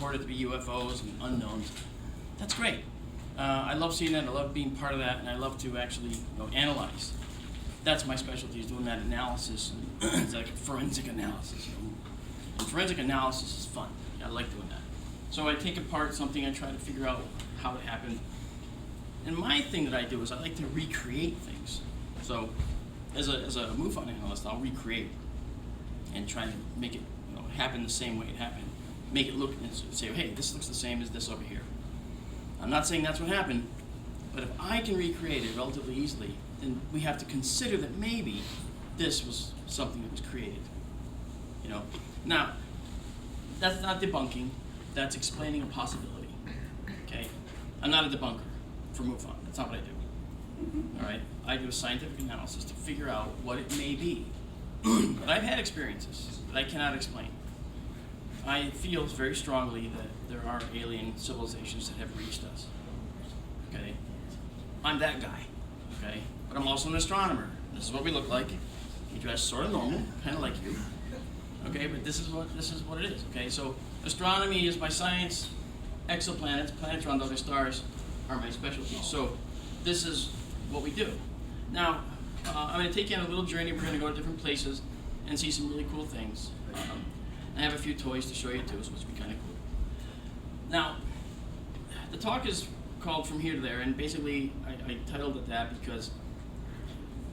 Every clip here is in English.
reported to be UFOs and unknowns. That's great. I love seeing that. I love being part of that, and I love to actually analyze. That's my specialty, is doing that analysis. And it's like a forensic analysis. And forensic analysis is fun. I like doing that. So I take apart something, I try to figure out how it happened. And my thing that I do is I like to recreate things. So as a MUFON analyst, I'll recreate and try to make it happen the same way it happened. Make it look and say, hey, this looks the same as this over here. I'm not saying that's what happened, but if I can recreate it relatively easily, then we have to consider that maybe this was something that was created. Now, that's not debunking, that's explaining a possibility. Okay? I'm not a debunker for MUFON. That's not what I do. All right? I do a scientific analysis to figure out what it may be. But I've had experiences that I cannot explain. I feel very strongly that there are alien civilizations that have reached us. Okay? I'm that guy. Okay? But I'm also an astronomer. This is what we look like. We dress sort of normal, kind of like you. Okay, but this is what it is. Okay, so astronomy is my science. Exoplanets, planets around other stars, are my specialty. So this is what we do. Now, I'm going to take you on a little journey. We're going to go to different places and see some really cool things. I have a few toys to show you too, so it's be kind of cool. Now, the talk is called From Here to There, and basically I titled it that because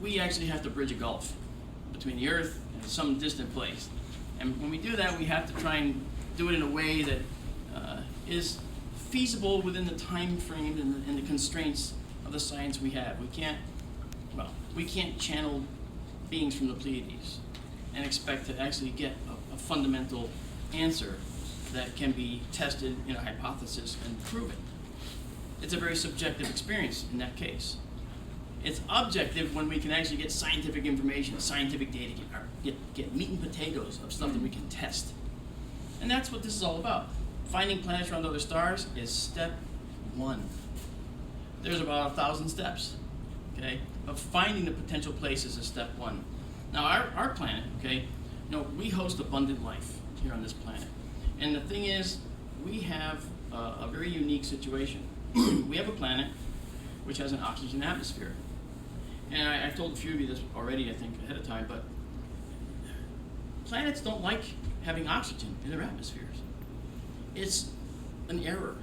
we actually have to bridge a gulf between the Earth and some distant place. And when we do that, we have to try and do it in a way that is feasible within the time frame and the constraints of the science we have. We can't channel beings from the Pleiades and expect to actually get a fundamental answer that can be tested in a hypothesis and proven. It's a very subjective experience in that case. It's objective when we can actually get scientific information, scientific data, get meat and potatoes of stuff that we can test. And that's what this is all about. Finding planets around other stars is step one. There's about 1,000 steps, okay? But finding the potential places is step one. Now our planet, okay, we host abundant life here on this planet. And the thing is, we have a very unique situation. We have a planet which has an oxygen atmosphere. And I've told a few of you this already, I think, ahead of time, but planets don't like having oxygen in their atmospheres. It's an error.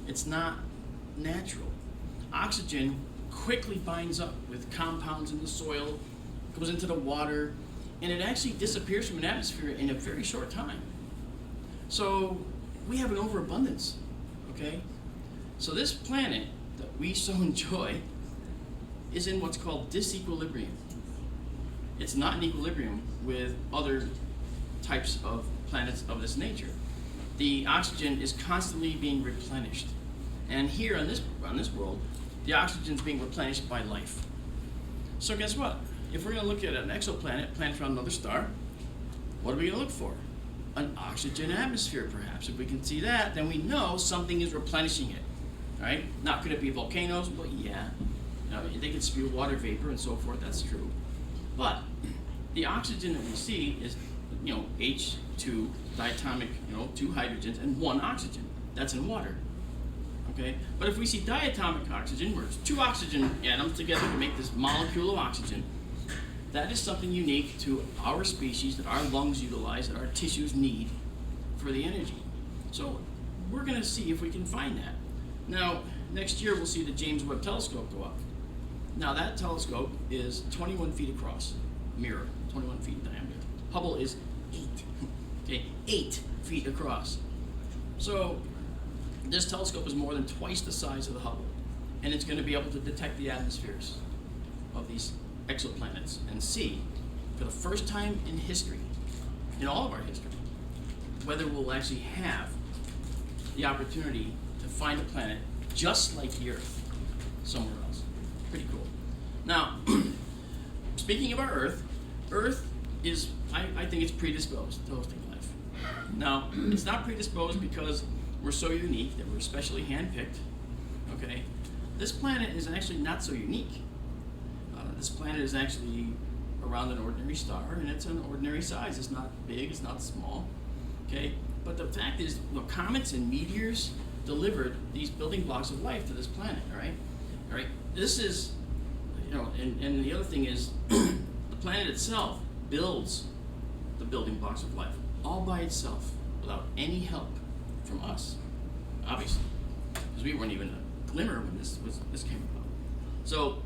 It's not natural. Oxygen quickly binds up with compounds in the soil, goes into the water, and it actually disappears from an atmosphere in a very short time. So we have an overabundance, okay? So this planet that we so enjoy is in what's called disequilibrium. It's not in equilibrium with other types of planets of this nature. The oxygen is constantly being replenished. And here on this world, the oxygen is being replenished by life. So guess what? If we're going to look at an exoplanet, planet around another star, what are we going to look for? An oxygen atmosphere, perhaps. If we can see that, then we know something is replenishing it. Right? Now, could it be volcanoes? Well, yeah. They can spew water vapor and so forth. That's true. But the oxygen that we see is, H2 diatomic, 2 hydrogens and 1 oxygen. That's in water. Okay? But if we see diatomic oxygen, where it's 2 oxygen atoms together to make this molecule of oxygen, that is something unique to our species that our lungs utilize, that our tissues need for the energy. So we're going to see if we can find that. Now, next year we'll see the James Webb Telescope go up. Now that telescope is 21 feet across, mirror, 21 feet in diameter. Hubble is 8, okay, 8 feet across. So this telescope is more than twice the size of the Hubble, and it's going to be able to detect the atmospheres of these exoplanets and see, for the first time in history, in all of our history, whether we'll actually have the opportunity to find a planet just like the Earth somewhere else. Pretty cool. Now, speaking of our Earth is, I think it's predisposed to hosting life. Now, it's not predisposed because we're so unique that we're specially handpicked, okay? This planet is actually not so unique. This planet is actually around an ordinary star, and it's an ordinary size. It's not big, it's not small, okay? But the fact is, comets and meteors delivered these building blocks of life to this planet. All right. This is, and the other thing is, the planet itself builds the building blocks of life all by itself, without any help from us, obviously, because we weren't even a glimmer when this came about. So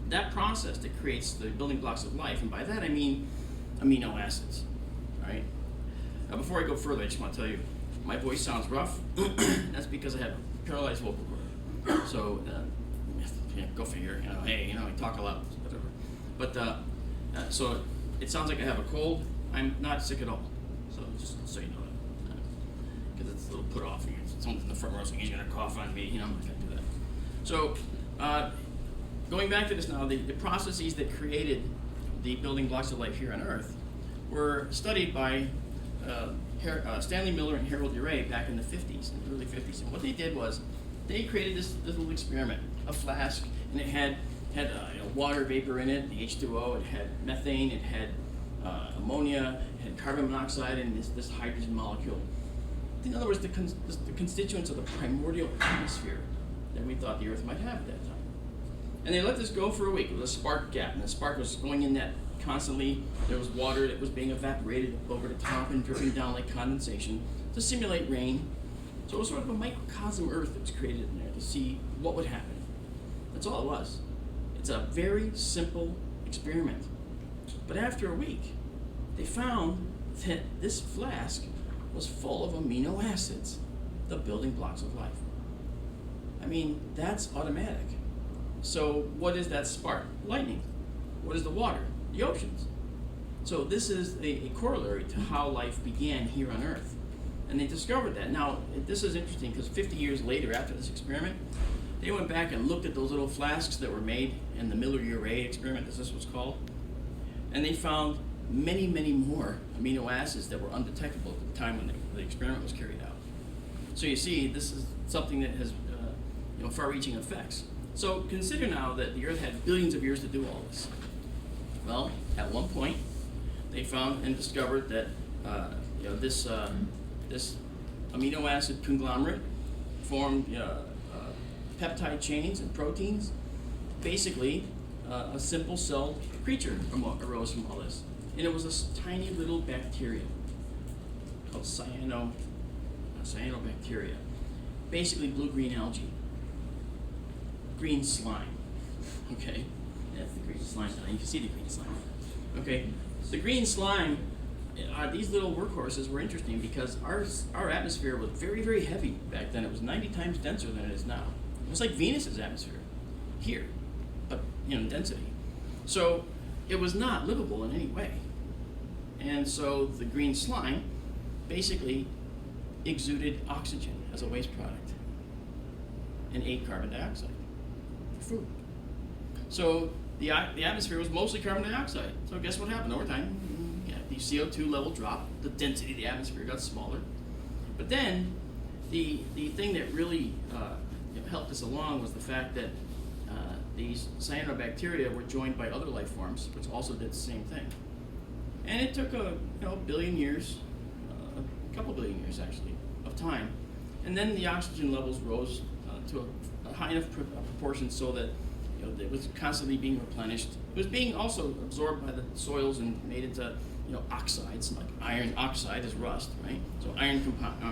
that process that creates the building blocks of life, and by that I mean amino acids. All right. Now, before I go further, I just want to tell you, my voice sounds rough. That's because I have paralyzed vocal cord. So, go figure. Hey, I talk a lot, whatever. But so it sounds like I have a cold. I'm not sick at all. So just so you know that, because it's a little put off. Someone's in the front row saying he's going to cough on me. I'm not going to do that. So, going back to this now, the processes that created the building blocks of life here on Earth were studied by Stanley Miller and Harold Urey back in the 50s, in the early 50s. And what they did was they created this little experiment, a flask, and it had water vapor in it, the H2O, it had methane, it had ammonia, it had carbon monoxide, and this hydrogen molecule. In other words, the constituents of the primordial atmosphere that we thought the Earth might have at that time. And they let this go for a week. It was a spark gap, and the spark was going in that constantly. There was water that was being evaporated over the top and dripping down like condensation to simulate rain. So it was sort of a microcosm Earth that was created in there to see what would happen. That's all it was. It's a very simple experiment. But after a week, they found that this flask was full of amino acids, the building blocks of life. I mean, that's automatic. So what is that spark? Lightning. What is the water? The oceans. So this is a corollary to how life began here on Earth. And they discovered that. Now, this is interesting because 50 years later after this experiment, they went back and looked at those little flasks that were made in the Miller-Urey experiment, as this was called, and they found many, many more amino acids that were undetectable at the time when the experiment was carried out. So you see, this is something that has far-reaching effects. So consider now that the Earth had billions of years to do all this. Well, at one point, they found and discovered that this amino acid conglomerate formed peptide chains and proteins. Basically, a simple-celled creature arose from all this, and it was a tiny little bacteria called cyanobacteria. Basically, blue-green algae, green slime. Okay, that's the green slime. You can see the green slime. Okay, the green slime. These little workhorses were interesting because our atmosphere was very, very heavy back then. It was 90 times denser than it is now. It was like Venus's atmosphere here, but density. So it was not livable in any way. And so the green slime basically exuded oxygen as a waste product and ate carbon dioxide for food. So the atmosphere was mostly carbon dioxide. So guess what happened over time? The CO2 level dropped, the density of the atmosphere got smaller. But then the thing that really helped us along was the fact that these cyanobacteria were joined by other life forms, which also did the same thing. And it took a billion years, a couple billion years actually, of time. And then the oxygen levels rose to a high enough proportion so that it was constantly being replenished. It was being also absorbed by the soils and made into oxides, like iron oxide is rust, right? So iron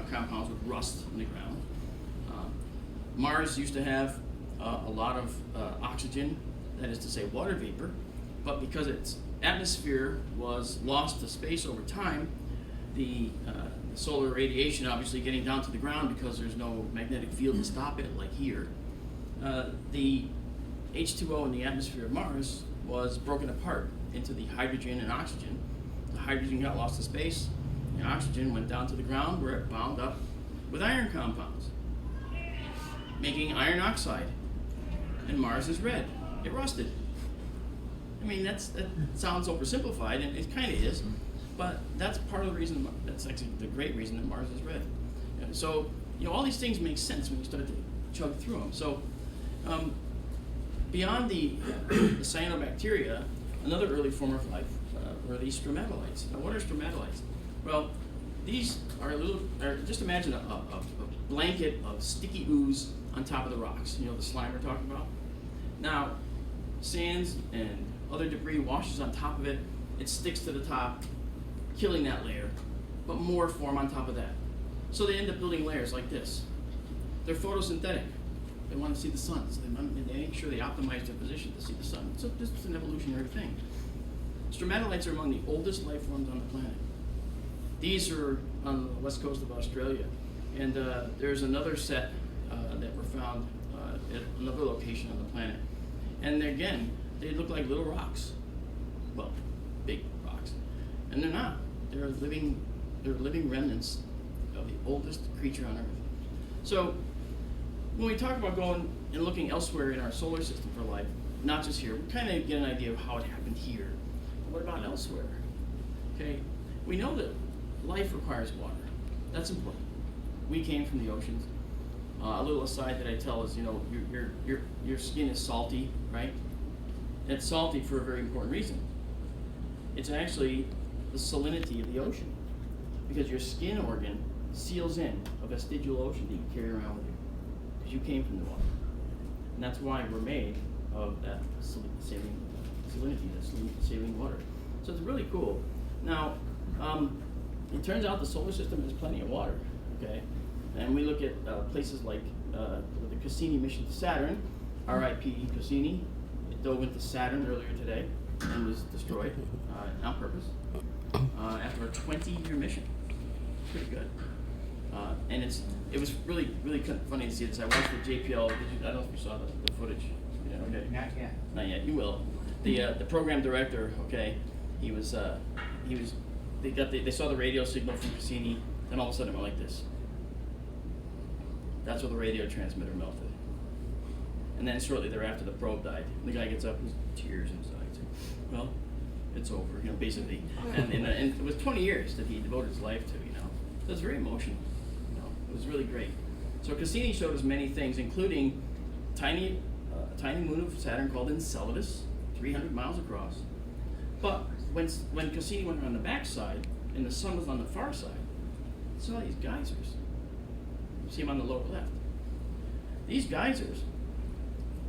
compounds would rust in the ground. Mars used to have a lot of oxygen, that is to say water vapor, but because its atmosphere was lost to space over time, the solar radiation obviously getting down to the ground because there's no magnetic field to stop it like here, the H2O in the atmosphere of Mars was broken apart into the hydrogen and oxygen. The hydrogen got lost to space, and oxygen went down to the ground where it bound up with iron compounds, making iron oxide. And Mars is red. It rusted. I mean, that sounds oversimplified, and it kind of is, but that's part of the reason, that's actually the great reason that Mars is red. And so, all these things make sense when you start to chug through them. So, beyond the cyanobacteria, another early form of life were these stromatolites. Now, what are stromatolites? Well, these are just imagine a blanket of sticky ooze on top of the rocks. You know, the slime we're talking about? Now, sands and other debris washes on top of it. It sticks to the top, killing that layer, but more form on top of that. So they end up building layers like this. They're photosynthetic. They want to see the sun, so they make sure they optimize their position to see the sun. So this is an evolutionary thing. Stromatolites are among the oldest life forms on the planet. These are on the west coast of Australia, and there's another set that were found at another location on the planet. And again, they look like little rocks. Well, big rocks. And they're not. They're living remnants of the oldest creature on Earth. So when we talk about going and looking elsewhere in our solar system for life, not just here, we kind of get an idea of how it happened here. But what about elsewhere? Okay, we know that life requires water. That's important. We came from the oceans. A little aside that I tell is, you know, your skin is salty, right? And it's salty for a very important reason. It's actually the salinity of the ocean, because your skin organ seals in a vestigial ocean that you carry around with you, because you came from the water. And that's why we're made of that saline salinity, that saline water. So it's really cool. Now, it turns out the solar system has plenty of water, okay? And we look at places like the Cassini mission to Saturn, R.I.P. Cassini. It dove into Saturn earlier today and was destroyed on purpose after a 20-year mission. Pretty good. And it was really kind of funny to see this. I watched the JPL. I don't know if you saw the footage. Yeah, okay. Not yet. Not yet. You will. The program director. Okay, he was. They saw the radio signal from Cassini. Then all of a sudden it went like this. That's where the radio transmitter melted. And then shortly thereafter, the probe died. The guy gets up with tears inside. Well, it's over, you know, basically. And it was 20 years that he devoted his life to, you know. So it was very emotional, you know. It was really great. So Cassini showed us many things, including a tiny moon of Saturn called Enceladus, 300 miles across. But when Cassini went around the backside and the sun was on the far side, he saw these geysers. You see them on the lower left. These geysers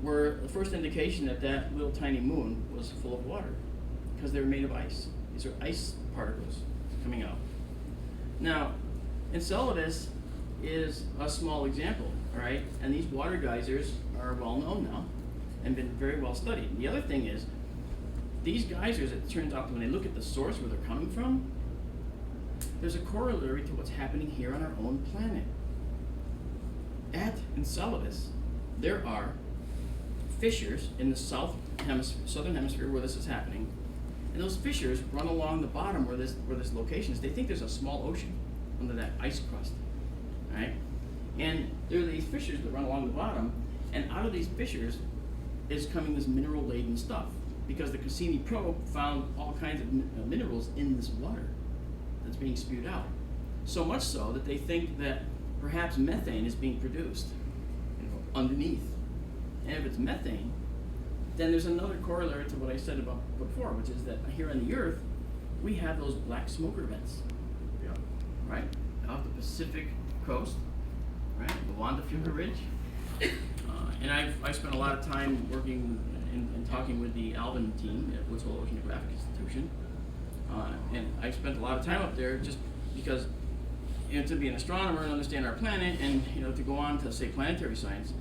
were the first indication that that little tiny moon was full of water, because they were made of ice. These are ice particles coming out. Now, Enceladus is a small example, all right? And these water geysers are well known now and been very well studied. The other thing is, these geysers, it turns out when they look at the source where they're coming from, there's a corollary to what's happening here on our own planet. At Enceladus, there are fissures in the southern hemisphere where this is happening, and those fissures run along the bottom where this location is. They think there's a small ocean under that ice crust, right? And there are these fissures that run along the bottom, and out of these fissures is coming this mineral-laden stuff, because the Cassini probe found all kinds of minerals in this water that's being spewed out. So much so that they think that perhaps methane is being produced, you know, underneath. And if it's methane, then there's another corollary to what I said about before, which is that here on the Earth, we have those black smoker vents, Yeah. right? Off the Pacific coast, right? The Wanda Fuga Ridge. And I spent a lot of time working and talking with the Alvin team at Woods Hole Oceanographic Institution. And I spent a lot of time up there just because, you know, to be an astronomer and understand our planet, and, you know, to go on to, say, planetary science,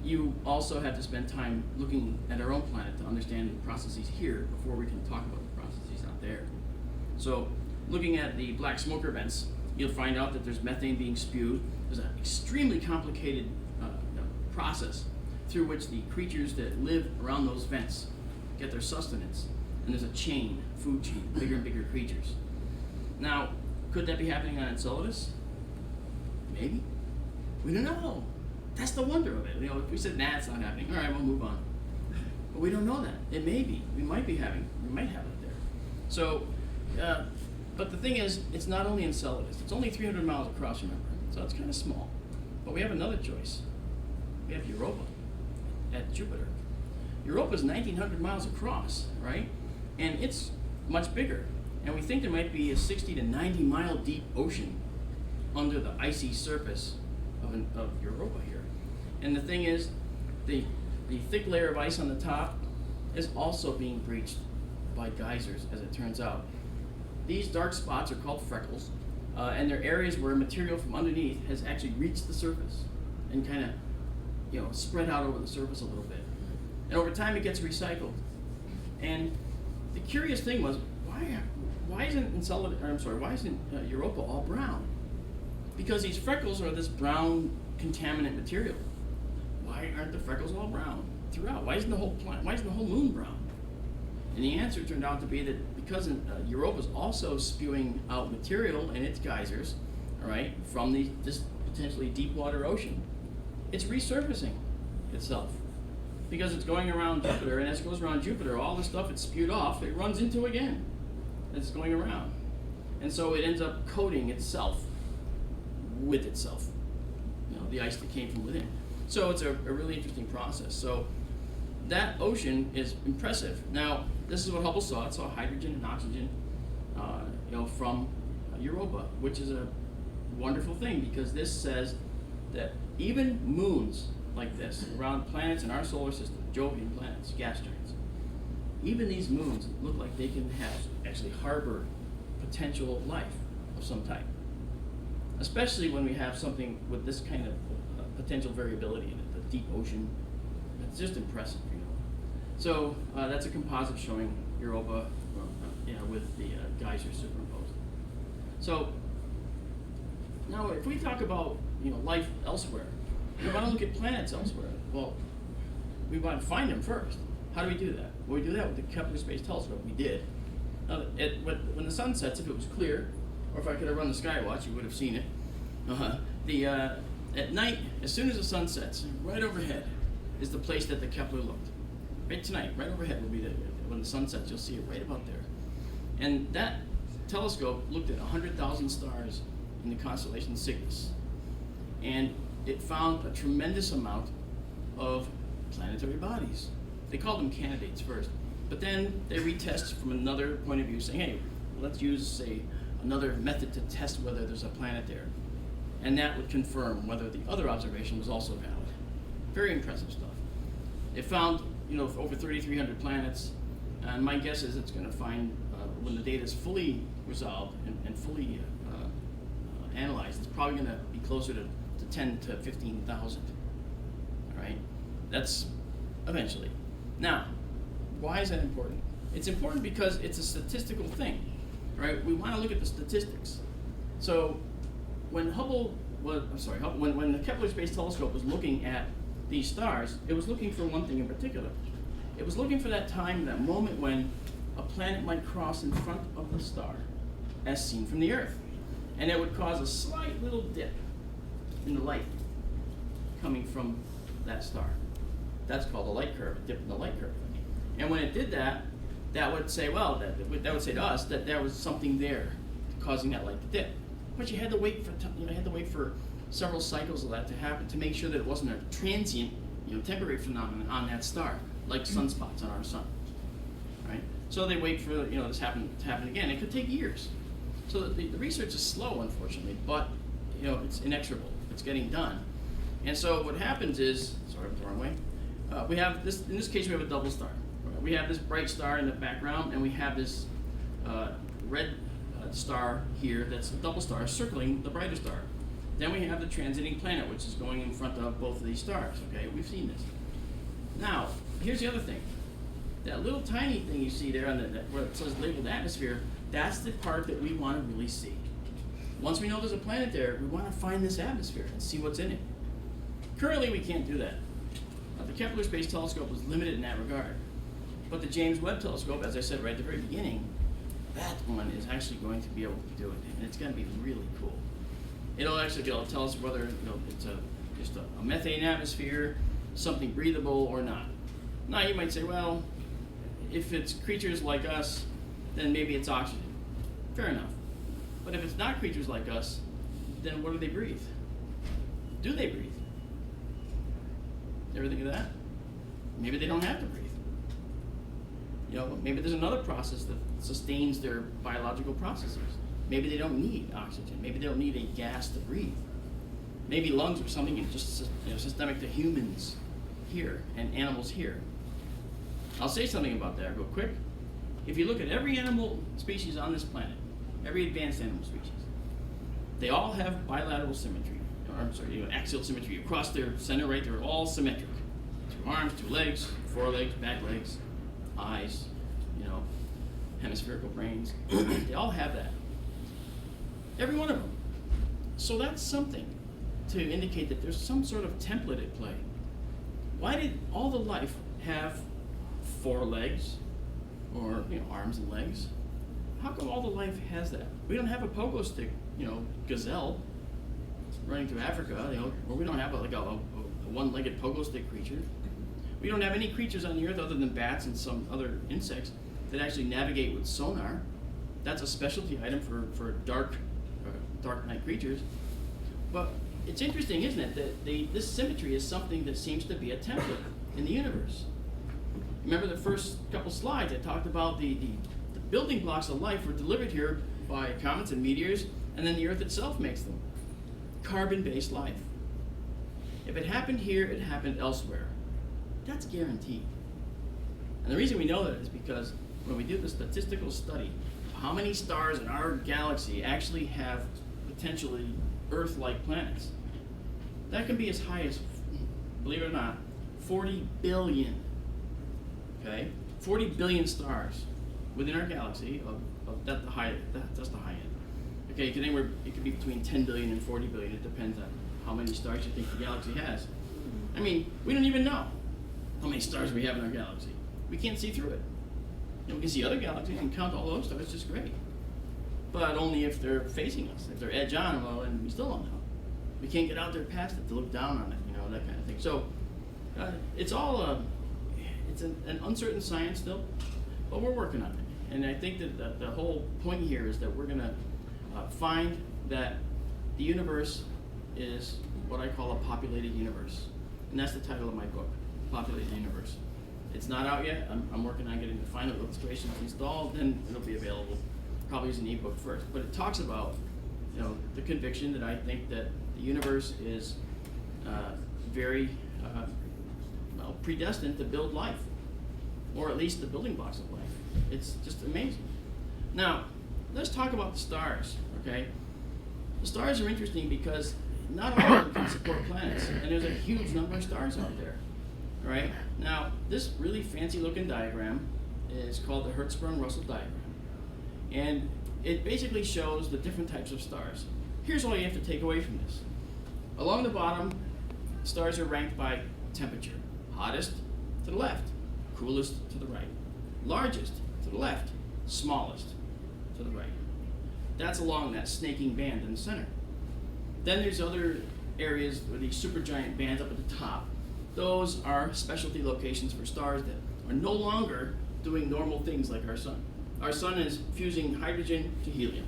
you also have to spend time looking at our own planet to understand the processes here before we can talk about the processes out there. So looking at the black smoker vents, you'll find out that there's methane being spewed. There's an extremely complicated process through which the creatures that live around those vents get their sustenance. And there's a chain, food chain, bigger and bigger creatures. Now, could that be happening on Enceladus? Maybe. We don't know. That's the wonder of it. You know, if we said, nah, it's not happening, all right, we'll move on. But we don't know that. It may be. We might have it there. So, but the thing is, it's not only Enceladus. It's only 300 miles across, remember. So it's kind of small. But we have another choice. We have Europa at Jupiter. Europa is 1,900 miles across, right? And it's much bigger. And we think there might be a 60 to 90 mile deep ocean under the icy surface of Europa here. And the thing is, the thick layer of ice on the top is also being breached by geysers, as it turns out. These dark spots are called freckles, and they're areas where material from underneath has actually reached the surface and kind of, spread out over the surface a little bit. And over time, it gets recycled. And the curious thing was, why isn't Europa all brown? Because these freckles are this brown contaminant material. Why aren't the freckles all brown throughout? Why isn't the whole moon brown? And the answer turned out to be that because Europa is also spewing out material in its geysers, all right, from this potentially deep water ocean, it's resurfacing itself because it's going around Jupiter, and as it goes around Jupiter, all the stuff it's spewed off, it runs into again. It's going around, and so it ends up coating itself with itself, the ice that came from within. So it's a really interesting process. So that ocean is impressive. Now, this is what Hubble saw. It saw hydrogen and oxygen, from Europa, which is a wonderful thing because this says that even moons like this around planets in our solar system, Jovian planets, gas giants, even these moons look like they can actually harbor potential life of some type, especially when we have something with this kind of potential variability in it, the deep ocean. It's just impressive, So that's a composite showing Europa with the geysers superimposed. So now if we talk about life elsewhere, we want to look at planets elsewhere. Well, we want to find them first. How do we do that? Well, we do that with the Kepler Space Telescope. We did. Now, when the sun sets, if it was clear, or if I could have run the Skywatch, you would have seen it. At night, as soon as the sun sets, right overhead is the place that the Kepler looked. Right tonight, right overhead will be when the sun sets, you'll see it right about there. And that telescope looked at 100,000 stars in the constellation Cygnus. And it found a tremendous amount of planetary bodies. They called them candidates first, but then they retest from another point of view, saying, hey, let's use, say, another method to test whether there's a planet there. And that would confirm whether the other observation was also valid. Very impressive stuff. It found, over 3,300 planets, and my guess is it's going to find, when the data is fully resolved and fully analyzed, it's probably going to be closer to 10 to 15,000. All right, that's eventually. Now, why is that important? It's important because it's a statistical thing, right? We want to look at the statistics. So when when the Kepler Space Telescope was looking at these stars, it was looking for one thing in particular. It was looking for that time, that moment when a planet might cross in front of the star as seen from the Earth. And it would cause a slight little dip in the light coming from that star. That's called a light curve, a dip in the light curve. And when it did that, that would say, well, that would say to us that there was something there causing that light to dip. But you had to wait for several cycles of that to happen to make sure that it wasn't a transient, temporary phenomenon on that star, like sunspots on our sun. Right? So they wait for this to happen again. It could take years. So the research is slow, unfortunately, but it's inexorable. It's getting done. And so what happens is, sorry, the wrong way. We have this. In this case, we have a double star. We have this bright star in the background, and we have this red star here that's a double star circling the brighter star. Then we have the transiting planet, which is going in front of both of these stars. Okay, we've seen this. Now, here's the other thing. That little tiny thing you see there on where it says labeled atmosphere, that's the part that we want to really see. Once we know there's a planet there, we want to find this atmosphere and see what's in it. Currently, we can't do that. The Kepler Space Telescope was limited in that regard. But the James Webb Telescope, as I said right at the very beginning, that one is actually going to be able to do it, and it's going to be really cool. It'll actually be able to tell us whether it's just a methane atmosphere, something breathable or not. Now you might say, well, if it's creatures like us, then maybe it's oxygen. Fair enough. But if it's not creatures like us, then what do they breathe? Do they breathe? Ever think of that? Maybe they don't have to breathe. Maybe there's another process that sustains their biological processes. Maybe they don't need oxygen. Maybe they don't need a gas to breathe. Maybe lungs are something just systemic to humans here and animals here. I'll say something about that real quick. If you look at every animal species on this planet, every advanced animal species, they all have bilateral symmetry, axial symmetry across their center, right? They're all symmetric. 2 arms, 2 legs, 4 legs, back legs, eyes, hemispherical brains. They all have that. Every one of them. So that's something to indicate that there's some sort of template at play. Why did all the life have 4 legs, or arms and legs? How come all the life has that? We don't have a pogo stick, gazelle running through Africa, or we don't have a one-legged pogo stick creature. We don't have any creatures on the earth other than bats and some other insects that actually navigate with sonar. That's a specialty item for dark night creatures. But it's interesting, isn't it, that this symmetry is something that seems to be a template in the universe. Remember the first couple slides, I talked about the building blocks of life were delivered here by comets and meteors, and then the Earth itself makes them. Carbon-based life. If it happened here, it happened elsewhere. That's guaranteed. And the reason we know that is because when we do the statistical study of how many stars in our galaxy actually have potentially Earth-like planets, that can be as high as, believe it or not, 40 billion. Okay, 40 billion stars within our galaxy. That's the high end. Okay, it could be between 10 billion and 40 billion. It depends on how many stars you think the galaxy has. I mean, we don't even know how many stars we have in our galaxy. We can't see through it. We can see other galaxies and count all those stars just great. But only if they're facing us. If they're edge on, well, and we still don't know. We can't get out there past it to look down on it, that kind of thing. So it's all it's an uncertain science still, but we're working on it. And I think that the whole point here is that we're going to find that the universe is what I call a populated universe. And that's the title of my book, Populated Universe. It's not out yet. I'm working on getting the final illustrations installed, then it'll be available probably as an ebook first. But it talks about the conviction that I think that the universe is very predestined to build life, or at least the building blocks of life. It's just amazing. Now, let's talk about the stars, okay? The stars are interesting because not all of them can support planets, and there's a huge number of stars out there, right? Now, this really fancy-looking diagram is called the Hertzsprung-Russell diagram, and it basically shows the different types of stars. Here's all you have to take away from this. Along the bottom, stars are ranked by temperature. Hottest to the left, coolest to the right. Largest to the left, smallest to the right. That's along that snaking band in the center. Then there's other areas where these supergiant bands up at the top. Those are specialty locations for stars that are no longer doing normal things like our sun. Our sun is fusing hydrogen to helium.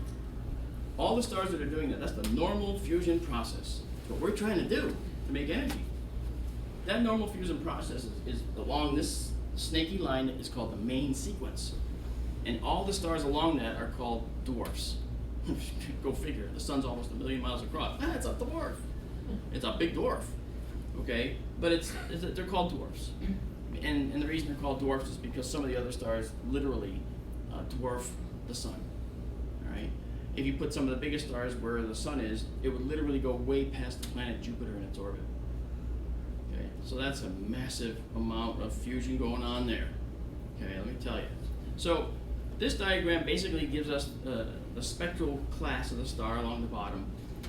All the stars that are doing that, that's the normal fusion process. It's what we're trying to do to make energy. That normal fusion process is along this snaky line that is called the main sequence. And all the stars along that are called dwarfs. Go figure, the sun's almost 1 million miles across. It's a dwarf. It's a big dwarf, okay? But they're called dwarfs. And the reason they're called dwarfs is because some of the other stars literally dwarf the sun, all right? If you put some of the biggest stars where the sun is, it would literally go way past the planet Jupiter in its orbit. Okay, so that's a massive amount of fusion going on there. Okay, let me tell you. So this diagram basically gives us the spectral class of the star along the bottom.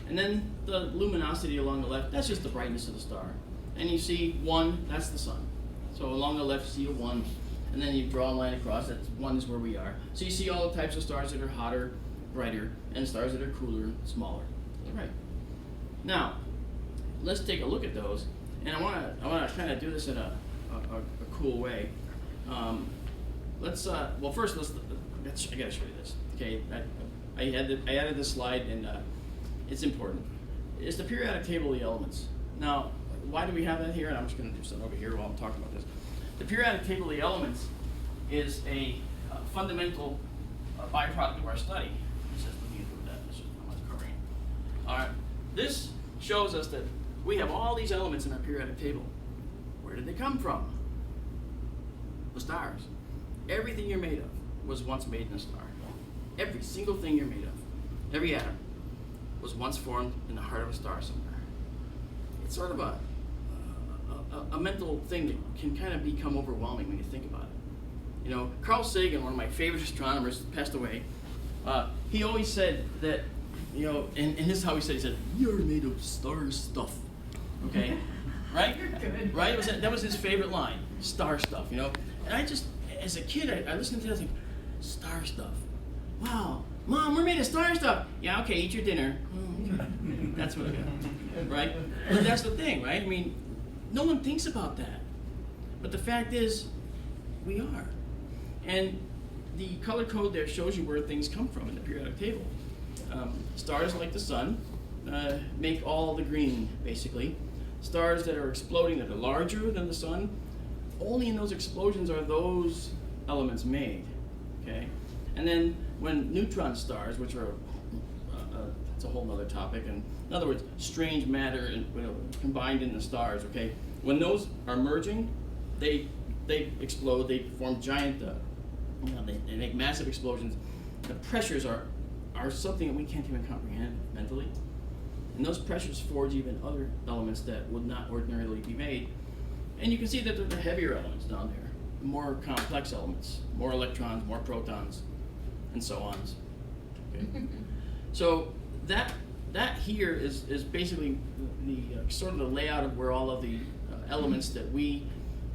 And then the luminosity along the left, that's just the brightness of the star. And you see 1, that's the sun. So along the left you see a 1, and then you draw a line across, that 1 is where we are. So you see all the types of stars that are hotter, brighter, and stars that are cooler, smaller. Right. Now, let's take a look at those. And I want to kind of do this in a cool way. First, I got to show you this. Okay, I added this slide, and it's important. It's the periodic table of the elements. Now, why do we have that here? And I'm just going to do something over here while I'm talking about this. The periodic table of the elements is a fundamental a byproduct of our study. This is looking into that. This is how much covering it. All right. This shows us that we have all these elements in our periodic table. Where did they come from? The stars. Everything you're made of was once made in a star. Every single thing you're made of, every atom, was once formed in the heart of a star somewhere. It's sort of a mental thing that can kind of become overwhelming when you think about it. You know, Carl Sagan, one of my favorite astronomers, passed away. He always said that, you know, and this is how he said, "You're made of star stuff." Okay? Right? You're good. Right? That was his favorite line, star stuff, you know? And I just, as a kid, I listened to that and think, star stuff. Wow, Mom, we're made of star stuff. Yeah, okay, eat your dinner. Okay. That's what I got. Right? But that's the thing, right? I mean, no one thinks about that. But the fact is, we are. And the color code there shows you where things come from in the periodic table. Stars like the sun make all the green, basically. Stars that are exploding, that are larger than the sun, only in those explosions are those elements made, okay? And then when neutron stars, which are, it's a whole other topic, and in other words, strange matter combined in the stars, okay? When those are merging, they explode, they form giant, they make massive explosions. The pressures are something that we can't even comprehend mentally. And those pressures forge even other elements that would not ordinarily be made. And you can see that they're the heavier elements down there, more complex elements, more electrons, more protons, and so on. Okay. So that here is basically the sort of the layout of where all of the elements that we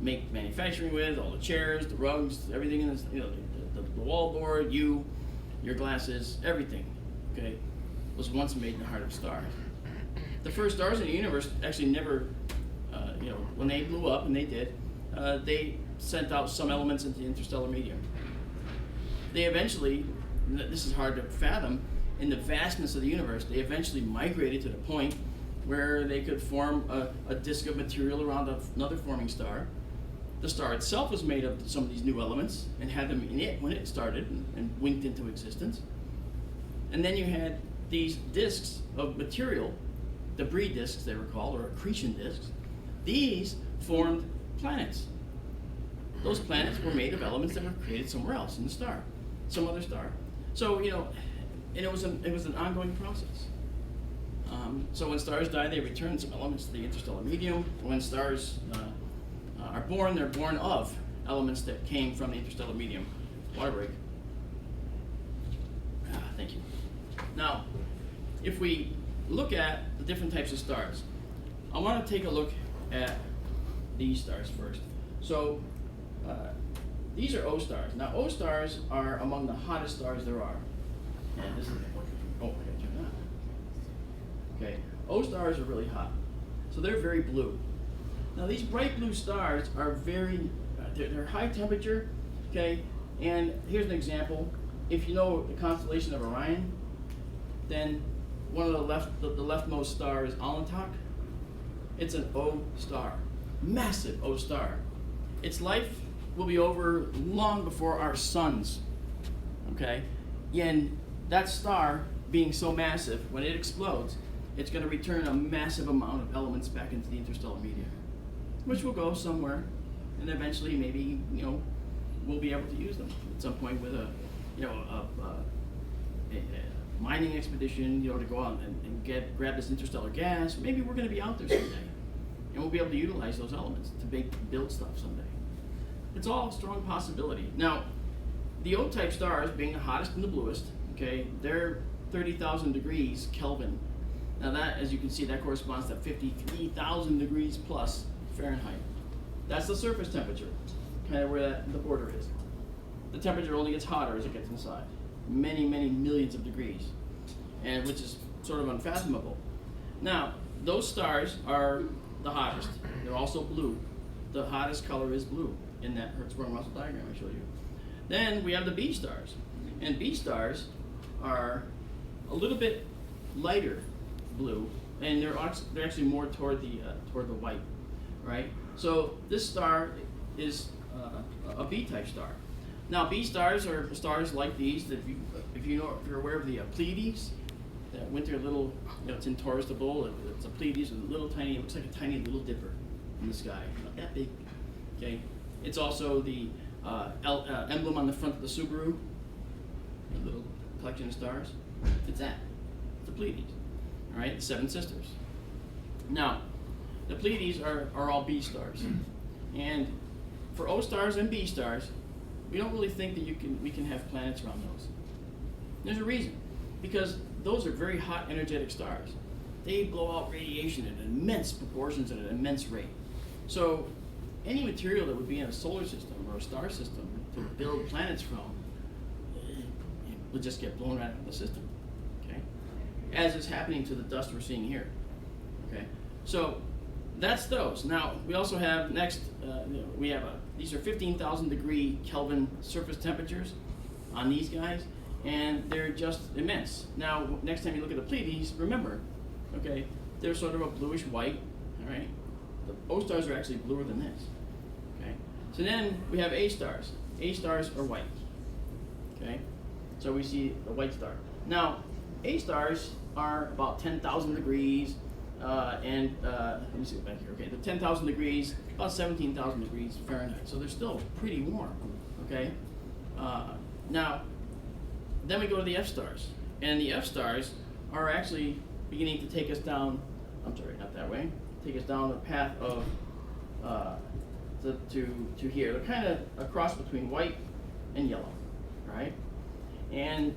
make manufacturing with, all the chairs, the rugs, everything in this, you know, the wall board, your glasses, everything, okay, was once made in the heart of stars. The first stars in the universe actually never, you know, when they blew up, and they did, they sent out some elements into the interstellar medium. They eventually, this is hard to fathom, in the vastness of the universe, they eventually migrated to the point where they could form a disk of material around another forming star. The star itself was made of some of these new elements and had them in it when it started and winked into existence. And then you had these disks of material, debris disks they were called, or accretion disks. These formed planets. Those planets were made of elements that were created somewhere else in the star, some other star. So, you know, and it was an ongoing process. So when stars die, they return some elements to the interstellar medium. When stars are born, they're born of elements that came from the interstellar medium. Water break. Thank you. Now, if we look at the different types of stars, I want to take a look at these stars first. So these are O stars. Now, O stars are among the hottest stars there are. And this is, oh, I gotta turn that on. Okay, O stars are really hot. So they're very blue. Now, these bright blue stars are very, they're high temperature, okay? And here's an example. If you know the constellation of Orion, then one of the leftmost star is Alnitak. It's an O star, massive O star. Its life will be over long before our sun's, okay? And that star, being so massive, when it explodes, it's going to return a massive amount of elements back into the interstellar medium, which will go somewhere, and eventually maybe, you know, we'll be able to use them at some point with a mining expedition, you know, to go out and grab this interstellar gas. Maybe we're going to be out there someday, and we'll be able to utilize those elements to build stuff someday. It's all a strong possibility. Now, the O-type stars, being the hottest and the bluest, okay, they're 30,000 degrees Kelvin. Now that, as you can see, that corresponds to 53,000 degrees plus Fahrenheit. That's the surface temperature, kind of where the border is. The temperature only gets hotter as it gets inside. Many, many millions of degrees, and which is sort of unfathomable. Now, those stars are the hottest. They're also blue. The hottest color is blue in that Hertzsprung-Russell diagram I showed you. Then we have the B stars, and B stars are a little bit lighter blue, and they're actually more toward the white, right? So this star is a B-type star. Now, B stars are stars like these. That if you're aware of the Pleiades, that winter little, it's in Taurus the Bull. It's a Pleiades, a little tiny. It looks like a tiny little dipper in the sky, not that big. Okay, it's also the emblem on the front of the Subaru. A little collection of stars. It's that. It's the Pleiades. All right, the seven sisters. Now, the Pleiades are all B stars, and for O stars and B stars, we don't really think that we can have planets around those. There's a reason, because those are very hot, energetic stars. They blow out radiation at immense proportions at an immense rate. So, any material that would be in a solar system or a star system to build planets from would just get blown right out of the system. Okay, as is happening to the dust we're seeing here. Okay, so that's those. Now we also have next. We have these are 15,000 degree Kelvin surface temperatures on these guys, and they're just immense. Now next time you look at the Pleiades, remember, okay, they're sort of a bluish white. All right, the O stars are actually bluer than this. Okay, so then we have A stars. A stars are white. Okay, so we see the white star. Now A stars are about 10,000 degrees. Let me see back here. Okay, the 10,000 degrees, about 17,000 degrees Fahrenheit. So they're still pretty warm. Okay. Now, then we go to the F stars, and the F stars are actually beginning to take us down. I'm sorry, not that way. Take us down the path of to here. They're kind of a cross between white and yellow, right? And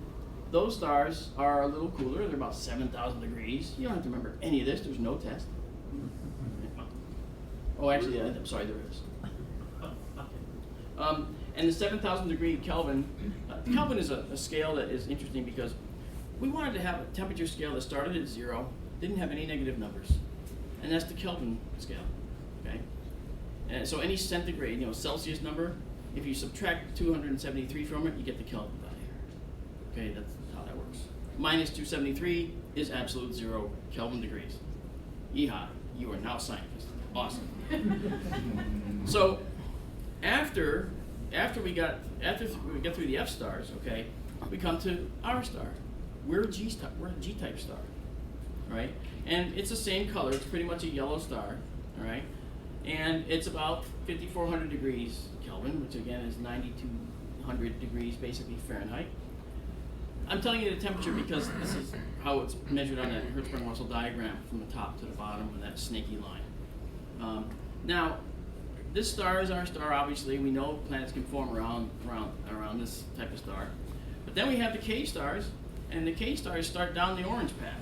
those stars are a little cooler. They're about 7,000 degrees. You don't have to remember any of this. There's no test. Oh, actually, I'm sorry, there is. And the 7,000 degree Kelvin, Kelvin is a scale that is interesting because we wanted to have a temperature scale that started at 0, didn't have any negative numbers. And that's the Kelvin scale, okay? And so any centigrade, Celsius number, if you subtract 273 from it, you get the Kelvin value. Okay, that's how that works. Minus 273 is absolute 0 Kelvin degrees. Yeehaw, you are now scientists. Awesome. So after we get through the F stars, okay, we come to our star. We're a G-type star, right? And it's the same color. It's pretty much a yellow star, all right? And it's about 5,400 degrees Kelvin, which again is 9,200 degrees basically Fahrenheit. I'm telling you the temperature because this is how it's measured on that Hertzsprung-Russell diagram from the top to the bottom of that snaky line. Now, this star is our star, obviously. We know planets can form around this type of star. But then we have the K stars, and the K stars start down the orange path,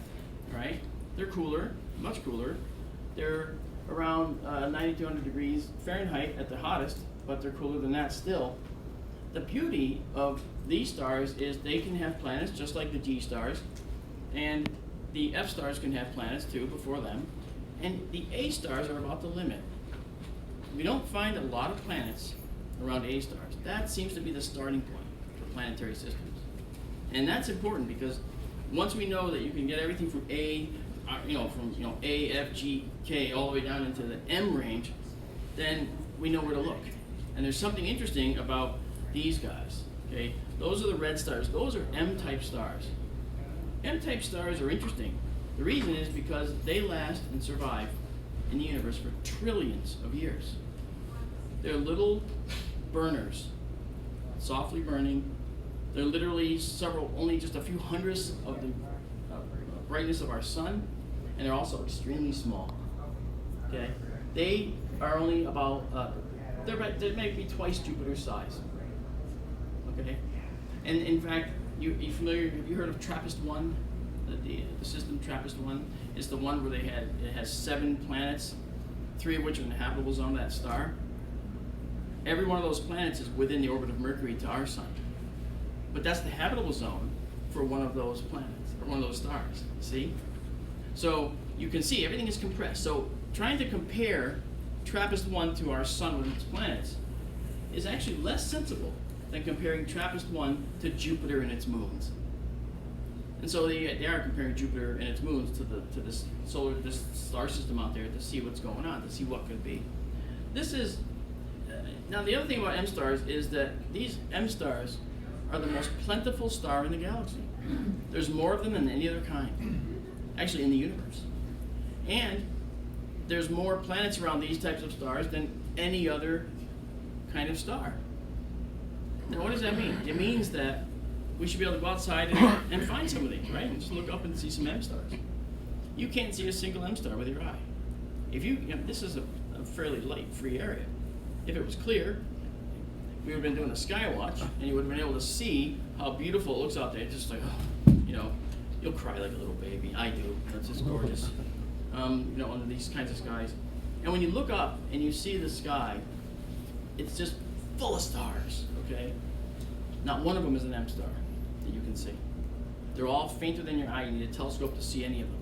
right? They're cooler, much cooler. They're around 9,200 degrees Fahrenheit at the hottest, but they're cooler than that still. The beauty of these stars is they can have planets just like the G stars, and the F stars can have planets too before them, and the A stars are about the limit. We don't find a lot of planets around A stars. That seems to be the starting point for planetary systems. And that's important because once we know that you can get everything from A, A, F, G, K, all the way down into the M range, then we know where to look. And there's something interesting about these guys, okay? Those are the red stars. Those are M-type stars. M-type stars are interesting. The reason is because they last and survive in the universe for trillions of years. They're little burners, softly burning. They're literally only just a few hundredths of the brightness of our sun, and they're also extremely small. Okay, they are only about they may be twice Jupiter's size. Okay, and in fact, you familiar? Have you heard of TRAPPIST-1? The system TRAPPIST-1 is the one where it has 7 planets, 3 of which are in the habitable zone of that star. Every one of those planets is within the orbit of Mercury to our sun. But that's the habitable zone for one of those planets, or one of those stars, see? So you can see everything is compressed. So trying to compare TRAPPIST-1 to our sun with its planets is actually less sensible than comparing TRAPPIST-1 to Jupiter and its moons. And so they are comparing Jupiter and its moons to this star system out there to see what's going on, to see what could be. This is now the other thing about M stars is that these M stars are the most plentiful star in the galaxy. There's more of them than any other kind, actually in the universe. And there's more planets around these types of stars than any other kind of star. Now what does that mean? It means that we should be able to go outside and find some of these, right? And just look up and see some M stars. You can't see a single M star with your eye. If this is a fairly light-free area. If it was clear, we would have been doing a sky watch, and you would have been able to see how beautiful it looks out there. It's just like, you'll cry like a little baby. I do. It's just gorgeous. Under these kinds of skies. And when you look up and you see the sky, it's just full of stars, okay? Not one of them is an M star that you can see. They're all fainter than your eye. You need a telescope to see any of them.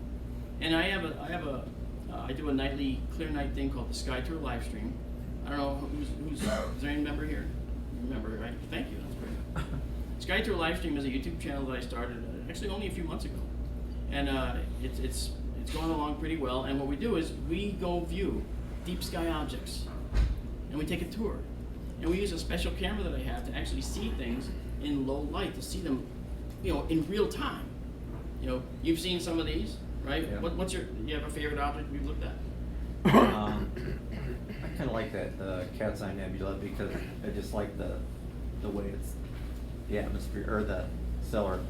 And I do a nightly clear night thing called the Sky Tour live stream. I don't know is there any member here? Remember, right? Thank you. That's great. Sky Tour live stream is a YouTube channel that I started actually only a few months ago, and it's going along pretty well. And what we do is we go view deep sky objects, and we take a tour, and we use a special camera that I have to actually see things in low light, to see them, in real time. You've seen some of these, right? Yeah. You have a favorite object we've looked at? I kind of like that Cat's Eye Nebula because I just like the way the atmosphere or the stellar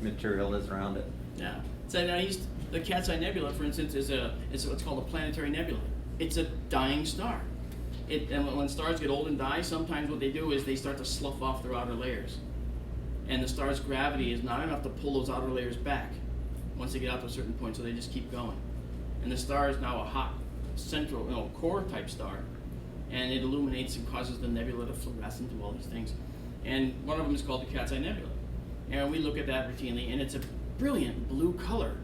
material is around it. Yeah. So now the Cat's Eye Nebula, for instance, is what's called a planetary nebula. It's a dying star. And when stars get old and die, sometimes what they do is they start to slough off their outer layers, and the star's gravity is not enough to pull those outer layers back once they get out to a certain point, so they just keep going. And the star is now a hot central, core type star, and it illuminates and causes the nebula to fluoresce and do all these things. And one of them is called the Cat's Eye Nebula. And we look at that routinely, and it's a brilliant blue color.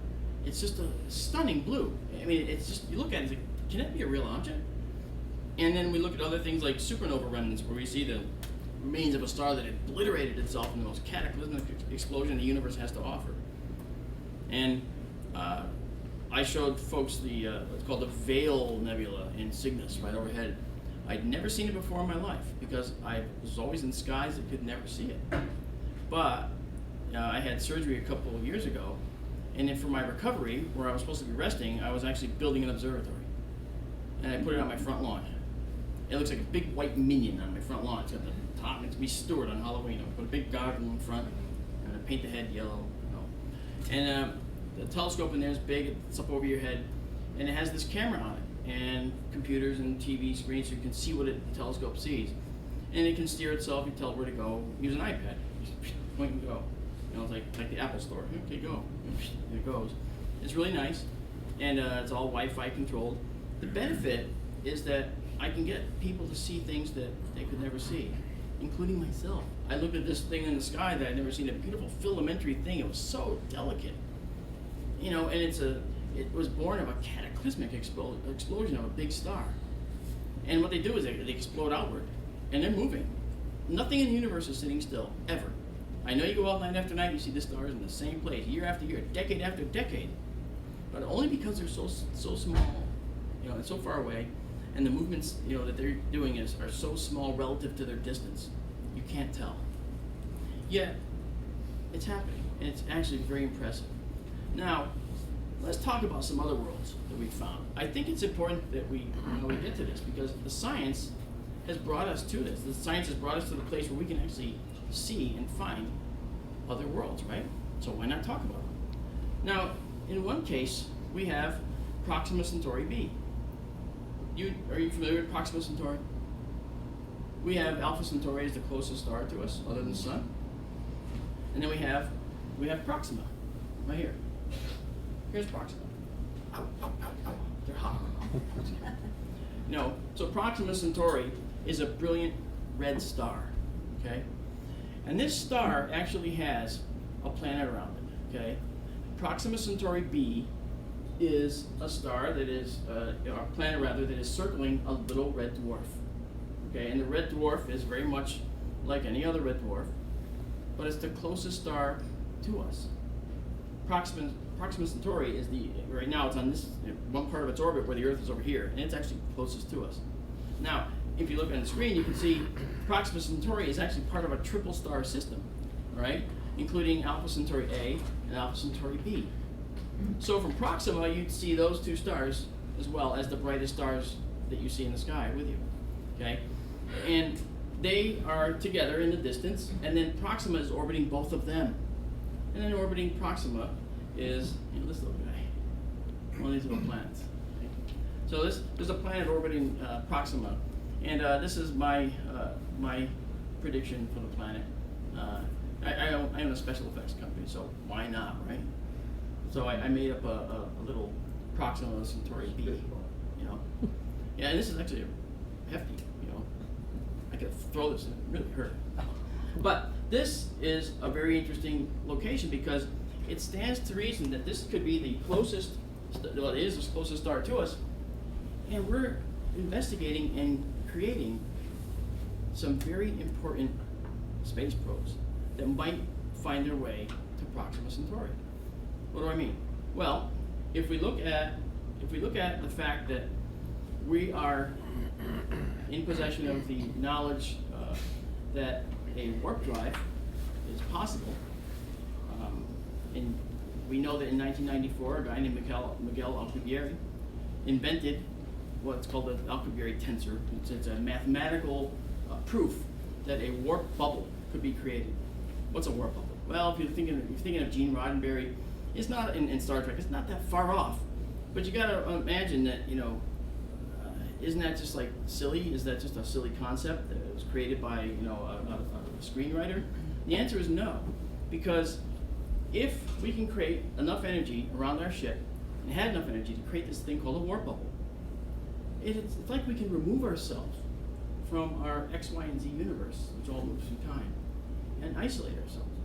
It's just a stunning blue. I mean, it's just, you look at it, it's like, can that be a real object? And then we look at other things like supernova remnants, where we see the remains of a star that obliterated itself in the most cataclysmic explosion the universe has to offer. And I showed folks what's called the Veil Nebula in Cygnus, right overhead. I'd never seen it before in my life because I was always in skies that could never see it. But I had surgery a couple of years ago, and then for my recovery, where I was supposed to be resting, I was actually building an observatory. And I put it on my front lawn. It looks like a big white minion on my front lawn. It's got the top, it's me Stewart on Halloween. I put a big goggle in front, and I paint the head yellow. And the telescope in there is big, it's up over your head, and it has this camera on it, and computers and TV screens, so you can see what the telescope sees. And it can steer itself, you tell it where to go, use an iPad, just point and go. It's like the Apple Store, okay, go, and it goes. It's really nice, and it's all Wi-Fi controlled. The benefit is that I can get people to see things that they could never see, including myself. I looked at this thing in the sky that I'd never seen, a beautiful filamentary thing. It was so delicate, and it was born of a cataclysmic explosion of a big star. And what they do is they explode outward, and they're moving. Nothing in the universe is sitting still, ever. I know you go out night after night, you see the stars in the same place, year after year, decade after decade, but only because they're so small, and so far away, and the movements, that they're doing are so small relative to their distance, you can't tell. Yet, it's happening, and it's actually very impressive. Now, let's talk about some other worlds that we found. I think it's important that we get to this, because the science has brought us to this. The science has brought us to the place where we can actually see and find other worlds, right? So why not talk about them? Now, in one case, we have Proxima Centauri b. Are you familiar with Proxima Centauri? We have Alpha Centauri as the closest star to us, other than the Sun. And then we have Proxima, right here. Here's Proxima. Ow, ow, ow, ow. They're hot. No, so Proxima Centauri is a brilliant red star, okay? And this star actually has a planet around it, okay? Proxima Centauri b is a star that is, a planet rather, that is circling a little red dwarf, okay? And the red dwarf is very much like any other red dwarf, but it's the closest star to us. Proxima Centauri is right now it's on this one part of its orbit where the Earth is over here, and it's actually closest to us. Now, if you look on the screen, you can see Proxima Centauri is actually part of a triple star system, right? Including Alpha Centauri A and Alpha Centauri B. So from Proxima, you'd see those two stars as well as the brightest stars that you see in the sky with you, okay? And they are together in the distance, and then Proxima is orbiting both of them. And then orbiting Proxima is, you know, this little guy, one of these little planets. Okay? So there's a planet orbiting Proxima, and this is my prediction for the planet. I own a special effects company, so why not, right? So I made up a little Proxima Centauri B, you know. Yeah, and this is actually hefty, you know. I could throw this and it really hurt. But this is a very interesting location because it stands to reason that this could be the closest, well, it is the closest star to us, and we're investigating and creating some very important space probes that might find their way to Proxima Centauri. What do I mean? Well, if we look at the fact that we are in possession of the knowledge that a warp drive is possible, and we know that in 1994, a guy named Miguel Alcubierre invented what's called the Alcubierre tensor. It's a mathematical proof that a warp bubble could be created. What's a warp bubble? Well, if you're thinking of Gene Roddenberry, it's not in Star Trek. It's not that far off, but you got to imagine that, you know, isn't that just like silly? Is that just a silly concept that was created by, you know, a screenwriter? The answer is no, because if we can create enough energy around our ship and had enough energy to create this thing called a warp bubble, it's like we can remove ourselves from our X, Y, and Z universe, which all moves through time, and isolate ourselves.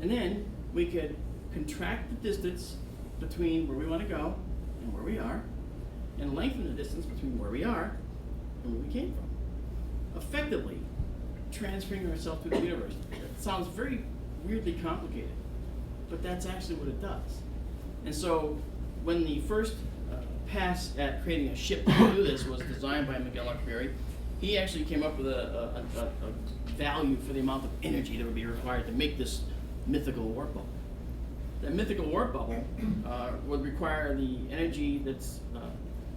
And then we could contract the distance between where we want to go and where we are, and lengthen the distance between where we are and where we came from, effectively transferring ourselves through the universe. It sounds very weirdly complicated, but that's actually what it does. And so when the first pass at creating a ship to do this was designed by Miguel Alcubierre, he actually came up with a value for the amount of energy that would be required to make this mythical warp bubble. That mythical warp bubble would require the energy that's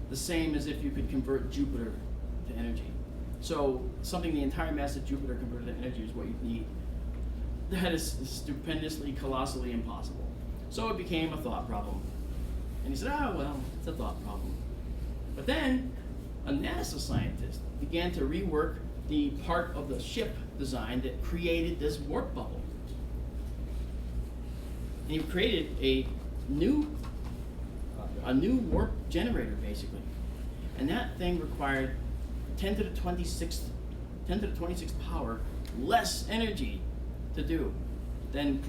the same as if you could convert Jupiter to energy. So something the entire mass of Jupiter converted to energy is what you need. That is stupendously, colossally impossible. So it became a thought problem. And he said, well, it's a thought problem. But then a NASA scientist began to rework the part of the ship design that created this warp bubble. And he created a new warp generator, basically. And that thing required 10 to the 26th power less energy to do than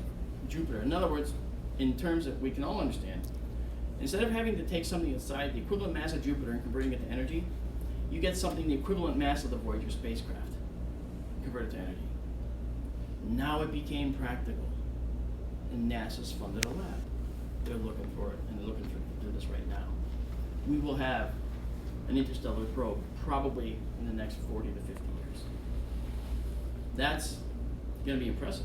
Jupiter. In other words, in terms that we can all understand, instead of having to take something inside the equivalent mass of Jupiter and converting it to energy, you get something the equivalent mass of the Voyager spacecraft converted to energy. Now it became practical, and NASA's funded a lab. They're looking for it, and they're looking to do this right now. We will have an interstellar probe probably in the next 40 to 50 years. That's going to be impressive,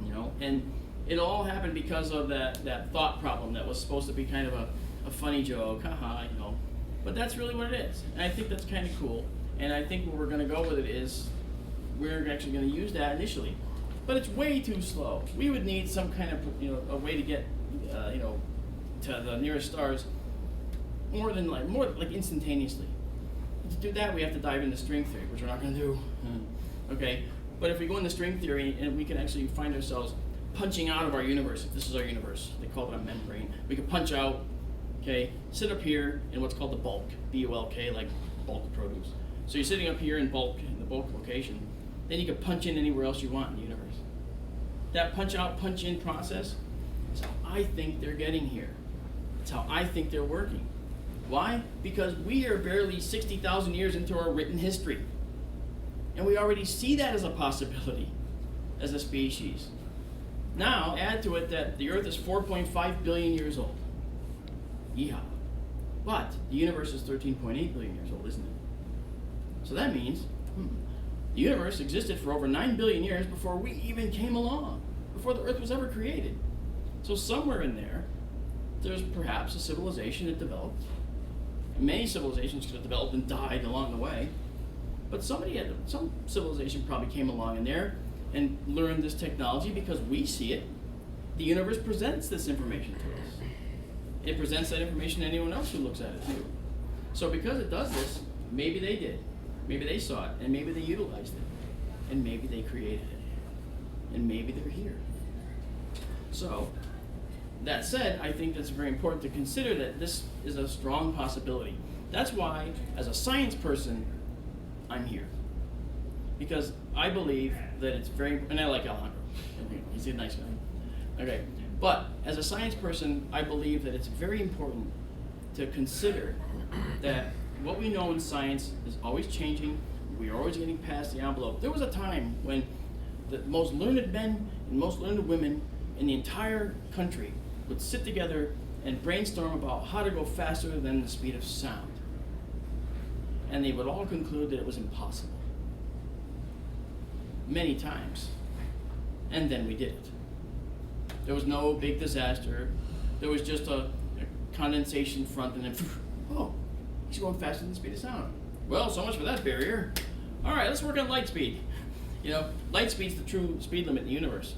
you know. And it all happened because of that thought problem that was supposed to be kind of a funny joke, haha, you know. But that's really what it is, and I think that's kind of cool. And I think where we're going to go with it is we're actually going to use that initially, but it's way too slow. We would need some kind of, you know, a way to get, you know, to the nearest stars more like instantaneously. To do that, we have to dive into string theory, which we're not going to do. Okay, but if we go into string theory and we can actually find ourselves punching out of our universe, if this is our universe, they call it a membrane. We can punch out, okay, sit up here in what's called the bulk, B-U-L-K, like bulk produce. So you're sitting up here in the bulk location, then you can punch in anywhere else you want in the universe. That punch out, punch in process is how I think they're getting here. It's how I think they're working. Why? Because we are barely 60,000 years into our written history. And we already see that as a possibility as a species. Now, add to it that the Earth is 4.5 billion years old. Yeehaw. But the universe is 13.8 billion years old, isn't it? So that means the universe existed for over 9 billion years before we even came along, before the Earth was ever created. So somewhere in there, there's perhaps a civilization that developed. Many civilizations could have developed and died along the way. But some civilization probably came along in there and learned this technology because we see it. The universe presents this information to us. It presents that information to anyone else who looks at it too. So because it does this, maybe they did. Maybe they saw it, and maybe they utilized it, and maybe they created it, and maybe they're here. So, that said, I think that's very important to consider that this is a strong possibility. That's why, as a science person, I'm here. Because I believe that it's very, and I like Alejandro. He's a nice guy. Okay, but as a science person, I believe that it's very important to consider that what we know in science is always changing. We are always getting past the envelope. There was a time when the most learned men and most learned women in the entire country would sit together and brainstorm about how to go faster than the speed of sound. And they would all conclude that it was impossible. Many times. And then we did it. There was no big disaster. There was just a condensation front and then, oh, he's going faster than the speed of sound. Well, so much for that barrier. All right, let's work on light speed. You know, light speed's the true speed limit in the universe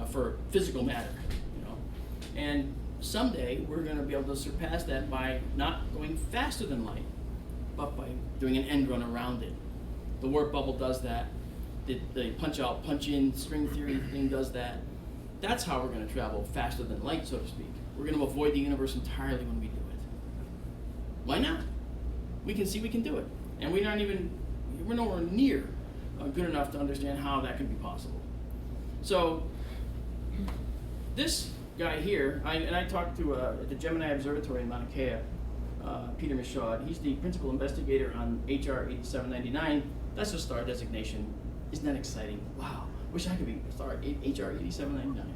for physical matter. You know, and someday we're going to be able to surpass that by not going faster than light, but by doing an end run around it. The warp bubble does that. The punch-out, punch-in string theory thing does that. That's how we're going to travel faster than light, so to speak. We're going to avoid the universe entirely when we do it. Why not? We can see we can do it. And we're nowhere near good enough to understand how that can be possible. So, this guy here, I talked to at the Gemini Observatory in Mauna Kea, Peter Michaud. He's the principal investigator on HR 8799. That's a star designation. Isn't that exciting? Wow, wish I could be a star, HR 8799.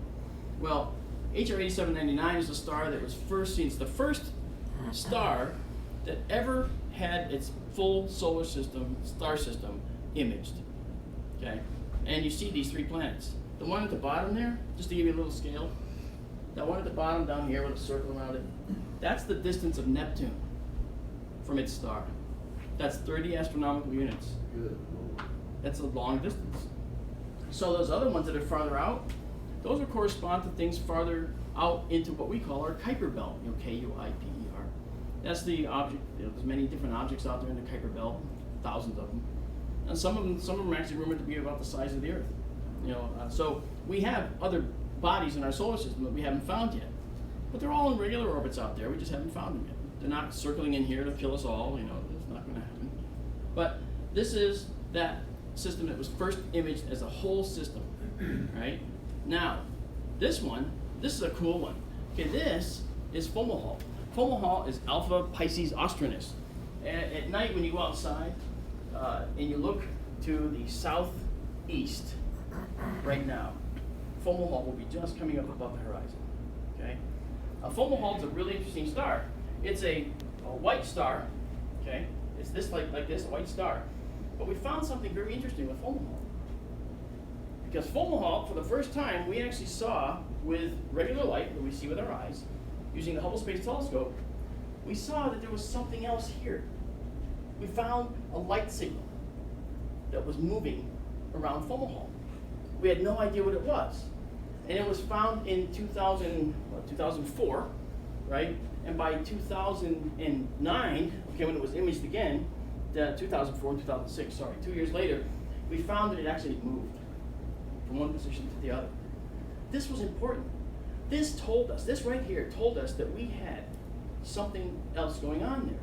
Well, HR 8799 is a star that was first seen. It's the first star that ever had its full solar system, star system, imaged. Okay? And you see these 3 planets. The one at the bottom there, just to give you a little scale, that one at the bottom down here with a circle around it, that's the distance of Neptune from its star. That's 30 astronomical units. Good. That's a long distance. So those other ones that are farther out, those will correspond to things farther out into what we call our Kuiper belt, Kuiper. That's the object. There's many different objects out there in the Kuiper belt, thousands of them, and some of them are actually rumored to be about the size of the Earth. So we have other bodies in our solar system that we haven't found yet, but they're all in regular orbits out there. We just haven't found them yet. They're not circling in here to kill us all. It's not going to happen. But this is that system that was first imaged as a whole system, right? Now, this is a cool one. Okay, this is Fomalhaut. Fomalhaut is Alpha Pisces Austrinus. At night when you go outside and you look to the southeast right now, Fomalhaut will be just coming up above the horizon, okay? Fomalhaut is a really interesting star. It's a white star, okay? It's this like this, a white star. But we found something very interesting with Fomalhaut. Because Fomalhaut, for the first time, we actually saw with regular light that we see with our eyes, using the Hubble Space Telescope, we saw that there was something else here. We found a light signal that was moving around Fomalhaut. We had no idea what it was. And it was found in 2004, right? And by 2009, okay, when it was imaged again, 2004 and 2006, 2 years later, we found that it actually moved from one position to the other. This was important. This right here told us that we had something else going on there.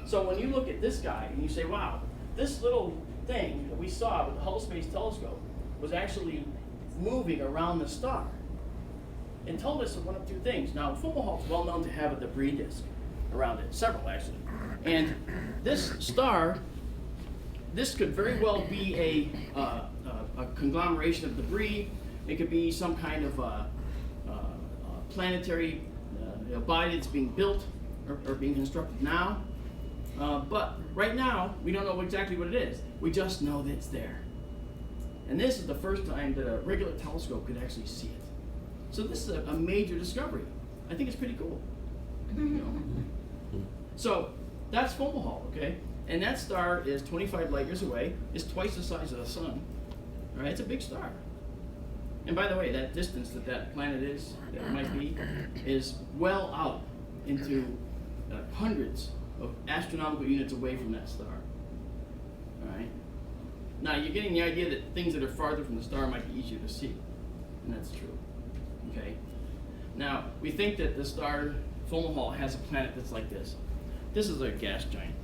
So when you look at this guy and you say, wow, this little thing that we saw with the Hubble Space Telescope was actually moving around the star, and told us one of 2 things. Now, Fomalhaut is well known to have a debris disk around it, several actually. And this star, this could very well be a conglomeration of debris. It could be some kind of planetary body that's being built or being constructed now. But right now, we don't know exactly what it is. We just know that it's there. And this is the first time that a regular telescope could actually see it. So this is a major discovery. I think it's pretty cool. You know? So that's Fomalhaut, okay? And that star is 25 light years away. It's twice the size of the sun. All right, it's a big star. And by the way, that distance that planet is, that it might be, is well out into hundreds of astronomical units away from that star. All right? Now, you're getting the idea that things that are farther from the star might be easier to see. And that's true. Okay? Now, we think that the star Fomalhaut has a planet that's like this. This is a gas giant.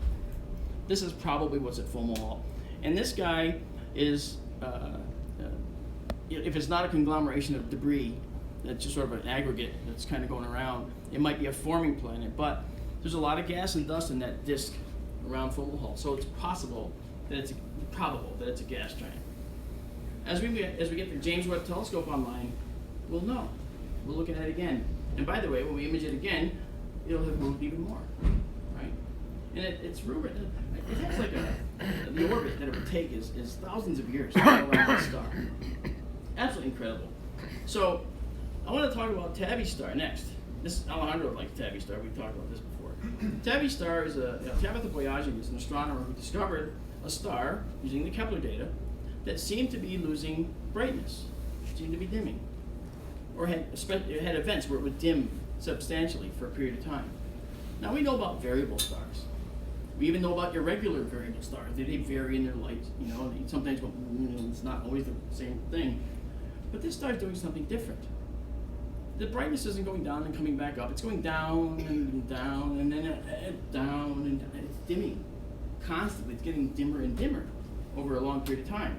This is probably what's at Fomalhaut. And this guy is, if it's not a conglomeration of debris, that's just sort of an aggregate that's kind of going around, it might be a forming planet. But there's a lot of gas and dust in that disk around Fomalhaut. So it's possible that it's probable that it's a gas giant. As we get the James Webb Telescope online, we'll know. We'll look at it again. And by the way, when we image it again, it'll have moved even more, right? And it's rumored that it has like the orbit that it would take is thousands of years to go around the star. Absolutely incredible. So I want to talk about Tabby star next. This Alejandro likes Tabby star. We've talked about this before. Tabby star is Tabitha Boyajian is an astronomer who discovered a star using the Kepler data that seemed to be losing brightness, seemed to be dimming, or had events where it would dim substantially for a period of time. Now we know about variable stars. We even know about irregular variable stars. They vary in their light. You know, they sometimes go, it's not always the same thing. But this star is doing something different. The brightness isn't going down and coming back up. It's going down and down and then down and down. It's dimming constantly. It's getting dimmer and dimmer over a long period of time.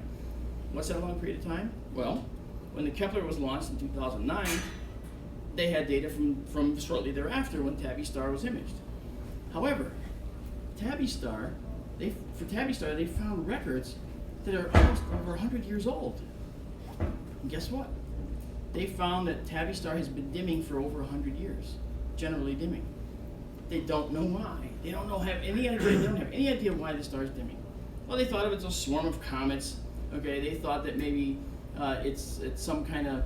What's that long period of time? Well, when the Kepler was launched in 2009, they had data from shortly thereafter when Tabby star was imaged. However, Tabby star, they found records that are almost over 100 years old. And guess what? They found that Tabby star has been dimming for over 100 years, generally dimming. They don't know why. They don't have any idea why the star is dimming. Well, they thought it was a swarm of comets. Okay, they thought that maybe it's some kind of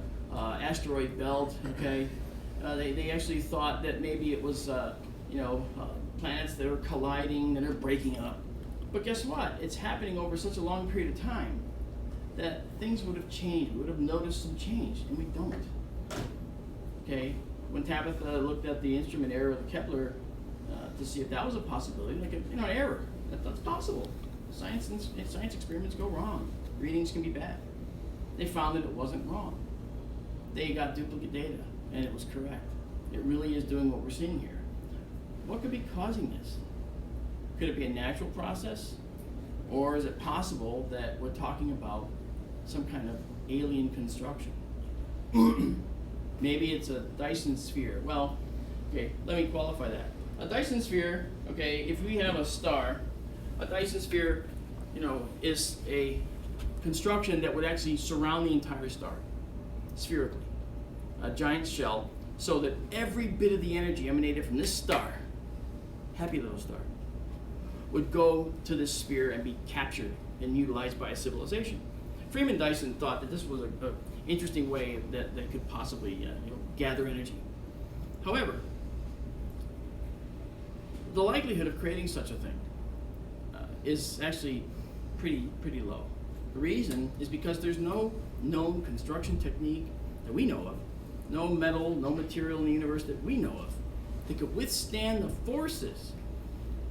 asteroid belt. Okay, they actually thought that maybe it was planets that are colliding, that are breaking up. But guess what? It's happening over such a long period of time that things would have changed. We would have noticed some change, and we don't. Okay, when Tabitha looked at the instrument error of the Kepler to see if that was a possibility, like an error, that's possible. Science experiments go wrong. Readings can be bad. They found that it wasn't wrong. They got duplicate data, and it was correct. It really is doing what we're seeing here. What could be causing this? Could it be a natural process? Or is it possible that we're talking about some kind of alien construction? Maybe it's a Dyson sphere. Well, okay, let me qualify that. A Dyson sphere, okay, if we have a star, a Dyson sphere, is a construction that would actually surround the entire star, spherically. A giant shell, so that every bit of the energy emanated from this star, happy little star, would go to this sphere and be captured and utilized by a civilization. Freeman Dyson thought that this was an interesting way that they could possibly gather energy. However, the likelihood of creating such a thing is actually pretty low. The reason is because there's no known construction technique that we know of, no metal, no material in the universe that we know of that could withstand the forces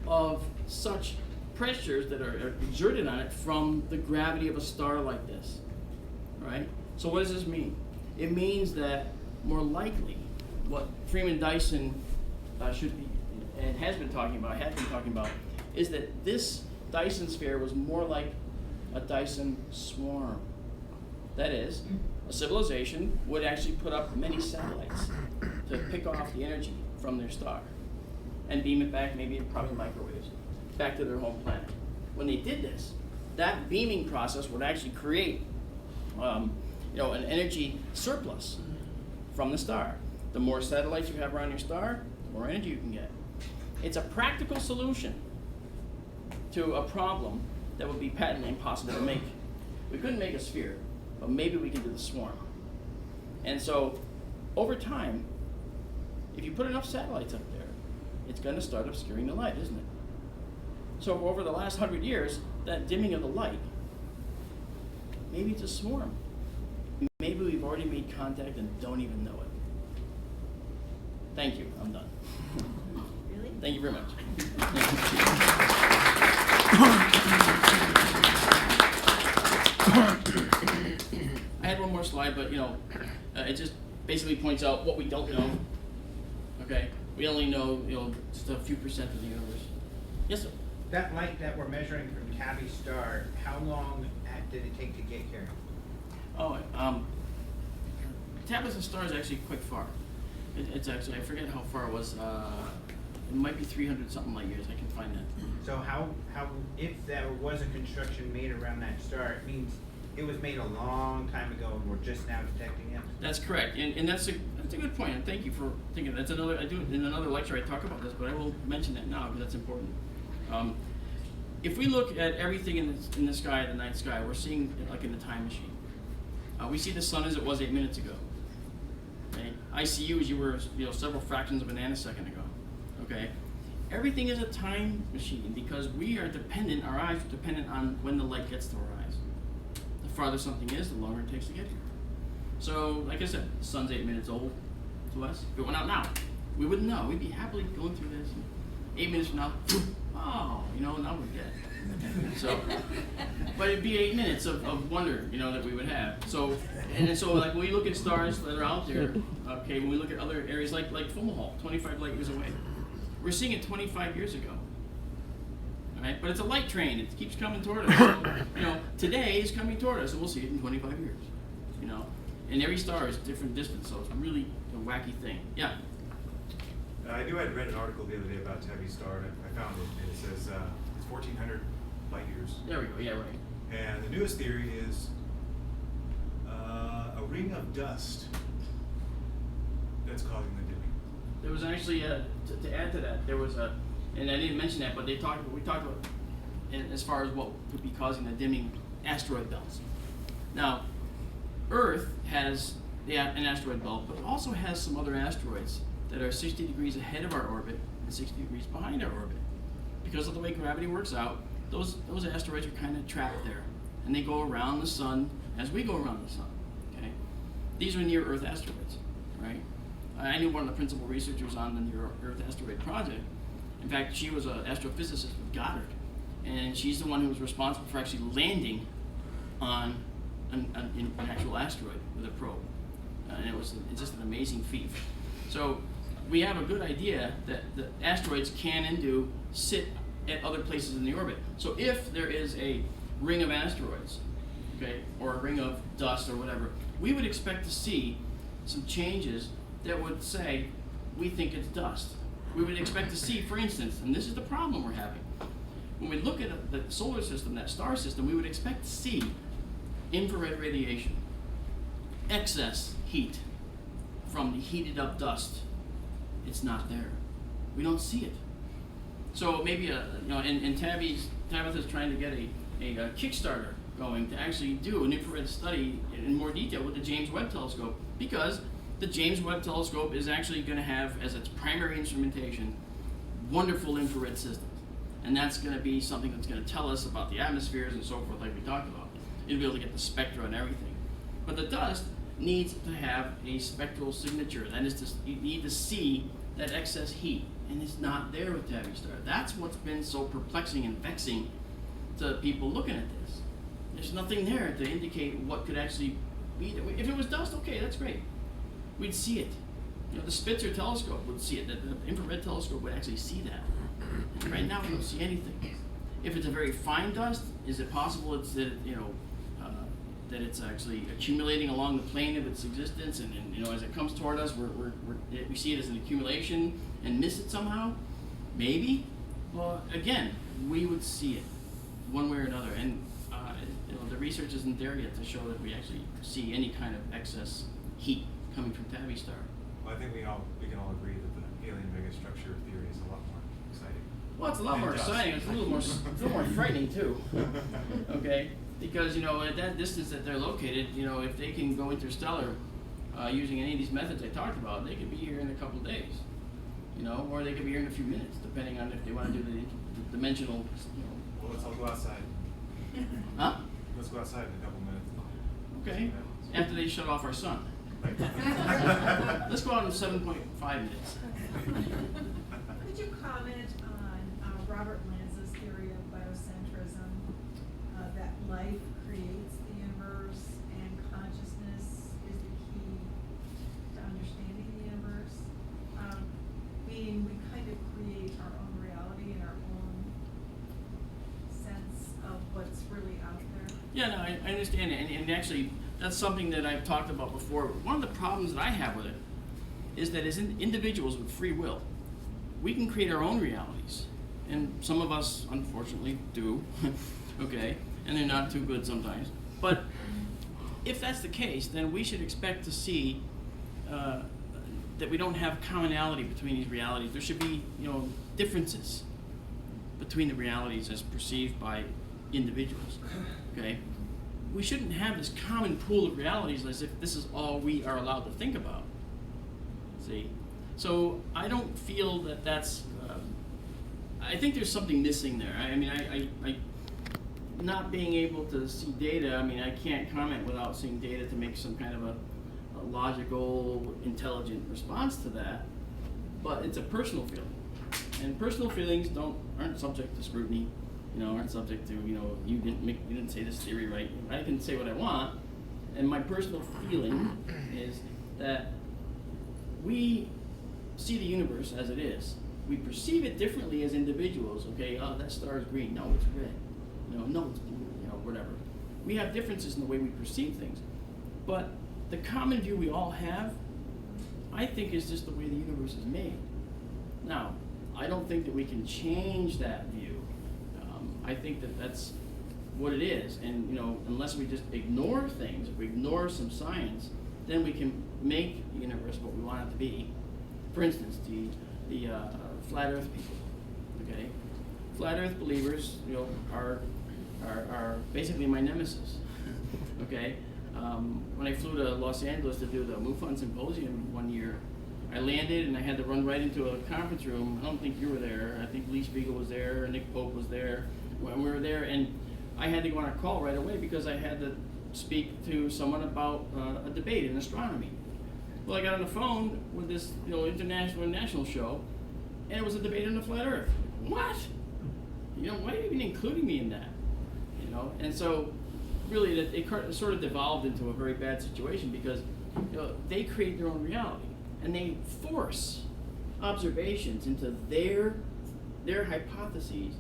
of such pressures that are exerted on it from the gravity of a star like this, right? So what does this mean? It means that more likely what Freeman Dyson should be and has been talking about is that this Dyson sphere was more like a Dyson swarm. That is, a civilization would actually put up many satellites to pick off the energy from their star and beam it back, maybe probably microwaves, back to their home planet. When they did this, that beaming process would actually create an energy surplus from the star. The more satellites you have around your star, the more energy you can get. It's a practical solution to a problem that would be patently impossible to make. We couldn't make a sphere, but maybe we can do the swarm. And so, over time, if you put enough satellites up there, it's going to start obscuring the light, isn't it? So over the last 100 years, that dimming of the light, maybe it's a swarm. Maybe we've already made contact and don't even know it. Thank you. I'm done. Really? Thank you very much. I had one more slide, but it just basically points out what we don't know. Okay, we only know just a few percent of the universe. Yes, sir. That light that we're measuring from Tabby star, how long did it take to get here? Oh, Tabby's star is actually quite far. It's actually, I forget how far it was. It might be 300 something light years. I can find that. So how if there was a construction made around that star, it means it was made a long time ago and we're just now detecting it? That's correct, and that's a good point. And thank you for thinking. That's another. I do in another lecture. I talk about this, but I will mention that now because that's important. If we look at everything in the sky, the night sky, we're seeing it like in a time machine. We see the sun as it was 8 minutes ago. Okay? I see you as you were several fractions of a nanosecond ago. Okay? Everything is a time machine because we are dependent, our eyes are dependent on when the light gets to our eyes. The farther something is, the longer it takes to get here. So, like I said, the sun's 8 minutes old to us. If it went out now, we wouldn't know. We'd be happily going through this. 8 minutes from now, oh, now we're dead. So, but it'd be 8 minutes of wonder, that we would have. So, so like when we look at stars that are out there, okay, when we look at other areas like Fomalhaut, 25 light years away, we're seeing it 25 years ago. All right, but it's a light train; it keeps coming toward us. So, today is coming toward us, and we'll see it in 25 years. And every star is a different distance, so it's really a wacky thing. Yeah. I read an article the other day about Tabby star, and I found it, and it says it's 1,400 light years. There we go. Yeah, right. And the newest theory is a ring of dust that's causing the dimming. There was actually to add to that, there was and I didn't mention that, but we talked about as far as what could be causing the dimming asteroid belts. Now, Earth has an asteroid belt, but also has some other asteroids that are 60 degrees ahead of our orbit and 60 degrees behind our orbit. Because of the way gravity works out, those asteroids are kind of trapped there, and they go around the sun as we go around the sun. Okay, these are near-Earth asteroids, right? I knew one of the principal researchers on the near-Earth asteroid project. In fact, she was an astrophysicist with Goddard, and she's the one who was responsible for actually landing on an actual asteroid with a probe, and it's just an amazing feat. So we have a good idea that the asteroids can and do sit at other places in the orbit. So if there is a ring of asteroids, okay, or a ring of dust or whatever, we would expect to see some changes that would say, we think it's dust. We would expect to see, for instance, and this is the problem we're having, when we look at the solar system, that star system, we would expect to see infrared radiation, excess heat from the heated up dust. It's not there. We don't see it. So maybe and Tabitha's trying to get a Kickstarter going to actually do an infrared study in more detail with the James Webb Telescope, because the James Webb Telescope is actually going to have as its primary instrumentation wonderful infrared systems, and that's going to be something that's going to tell us about the atmospheres and so forth, like we talked about. You'll be able to get the spectra and everything. But the dust needs to have a spectral signature. That is, you need to see that excess heat, and it's not there with Tabby star. That's what's been so perplexing and vexing to people looking at this. There's nothing there to indicate what could actually be there. If it was dust, okay, that's great. We'd see it. The Spitzer telescope would see it. The infrared telescope would actually see that. Right now, we don't see anything. If it's a very fine dust, is it possible that it's actually accumulating along the plane of its existence, and as it comes toward us, we see it as an accumulation and miss it somehow? Maybe. Well, again, we would see it one way or another, and the research isn't there yet to show that we actually see any kind of excess heat coming from Tabby star. Well, I think we can all agree that the alien megastructure theory is a lot more exciting. Well, it's a lot more It does. exciting. It's a little more frightening too. Okay, because at that distance that they're located, if they can go interstellar using any of these methods I talked about, they could be here in a couple of days. Or they could be here in a few minutes, depending on if they want to do the dimensional. Well, let's all go outside. Huh? Let's go outside in a couple minutes. Okay. After they shut off our sun. Let's go out in 7.5 minutes. Could you comment on Robert Lanza's theory of biocentrism, that life creates the universe and consciousness is the key to understanding the universe? Meaning we kind of create our own reality and our own sense of what's really out there. Yeah, no, I understand it. And actually, that's something that I've talked about before. One of the problems that I have with it is that as individuals with free will, we can create our own realities. And some of us, unfortunately, do. Okay? And they're not too good sometimes. But if that's the case, then we should expect to see that we don't have commonality between these realities. There should be, differences between the realities as perceived by individuals. Okay? We shouldn't have this common pool of realities as if this is all we are allowed to think about. See? So I don't feel that that's. I think there's something missing there. I not being able to see data. I can't comment without seeing data to make some kind of a logical, intelligent response to that. But it's a personal feeling, and personal feelings aren't subject to scrutiny. Aren't subject to you didn't say this theory right. I can say what I want, and my personal feeling is that we see the universe as it is. We perceive it differently as individuals. Okay, oh, that star is green. No, it's red. No, it's blue. Whatever. We have differences in the way we perceive things, but the common view we all have, I think, is just the way the universe is made. Now, I don't think that we can change that view. I think that that's what it is, and unless we just ignore things, if we ignore some science, then we can make the universe what we want it to be. For instance, the flat Earth people. Okay, flat Earth believers, are basically my nemesis. Okay, when I flew to Los Angeles to do the MUFON symposium one year, I landed and I had to run right into a conference room. I don't think you were there. I think Lee Spiegel was there, Nick Pope was there. When we were there, and I had to go on a call right away because I had to speak to someone about a debate in astronomy. Well, I got on the phone with this international and national show, and it was a debate on the flat Earth. What? Why are you even including me in that? And so really it sort of devolved into a very bad situation because they create their own reality and they force observations into their hypotheses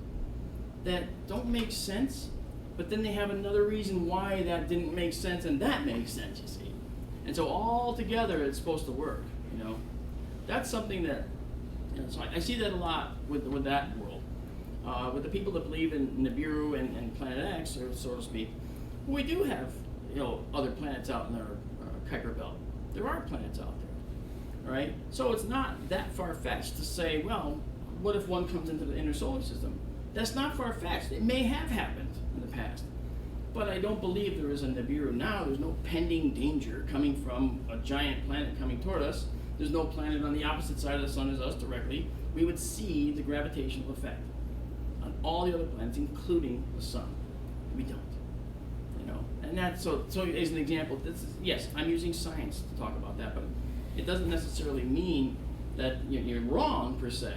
that don't make sense, but then they have another reason why that didn't make sense, and that makes sense, you see. And so all together it's supposed to work, That's something that, so I see that a lot with that world. With the people that believe in Nibiru and Planet X, or so to speak, we do have, other planets out in our Kuiper Belt. There are planets out there, right? So it's not that far-fetched to say, well, what if one comes into the inner solar system? That's not far-fetched. It may have happened in the past. But I don't believe there is a Nibiru now. There's no pending danger coming from a giant planet coming toward us. There's no planet on the opposite side of the sun as us directly. We would see the gravitational effect on all the other planets, including the sun. We don't. And that's so as an example, yes, I'm using science to talk about that, but it doesn't necessarily mean that you're wrong per se.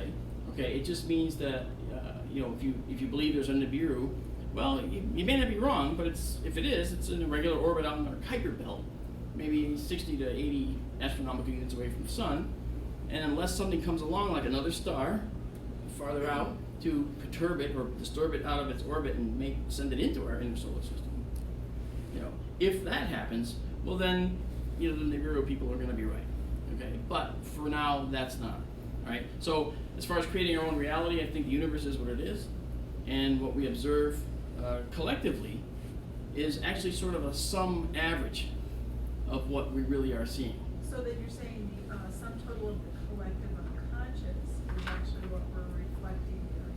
Okay, it just means that if you believe there's a Nibiru, well, you may not be wrong, but if it is, it's in a regular orbit out in our Kuiper Belt, maybe 60 to 80 astronomical units away from the sun, and unless something comes along like another star farther out to perturb it or disturb it out of its orbit and send it into our inner solar system, if that happens, well then, the Nibiru people are going to be right. Okay, but for now, that's not. All right. So as far as creating our own reality, I think the universe is what it is, and what we observe collectively is actually sort of a sum average of what we really are seeing. So that you're saying the sum total of the collective unconscious is actually what we're reflecting in our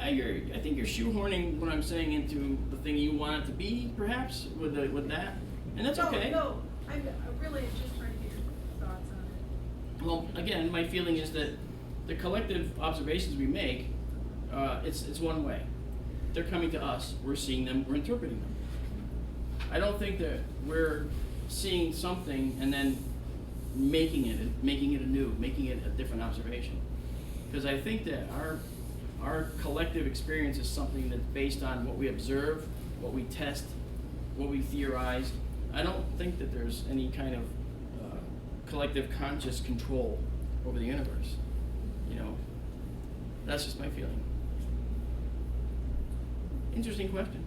I think you're shoehorning what I'm saying into the thing you want it to be, perhaps, with that, and that's okay. No, I really just trying to get your thoughts on it. Well, again, my feeling is that the collective observations we make, it's one way. They're coming to us, we're seeing them, we're interpreting them. I don't think that we're seeing something and then making it anew, making it a different observation. Because I think that our collective experience is something that's based on what we observe, what we test, what we theorize. I don't think that there's any kind of collective conscious control over the universe. You know, that's just my feeling. Interesting question.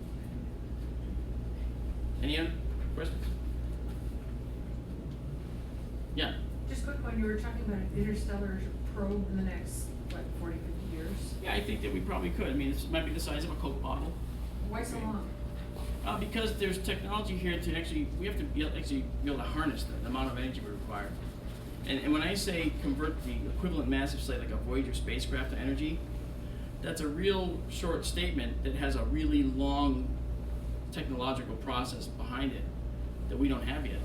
Any other questions? Yeah. Just a quick one, you were talking about an interstellar probe in the next, 40, 50 years? Yeah, I think that we probably could. I mean, this might be the size of a Coke bottle. Why so long? Because there's technology here to actually, we have to be able to harness the amount of energy we require. And when I say convert the equivalent mass of, say, like a Voyager spacecraft to energy, that's a real short statement that has a really long technological process behind it that we don't have yet.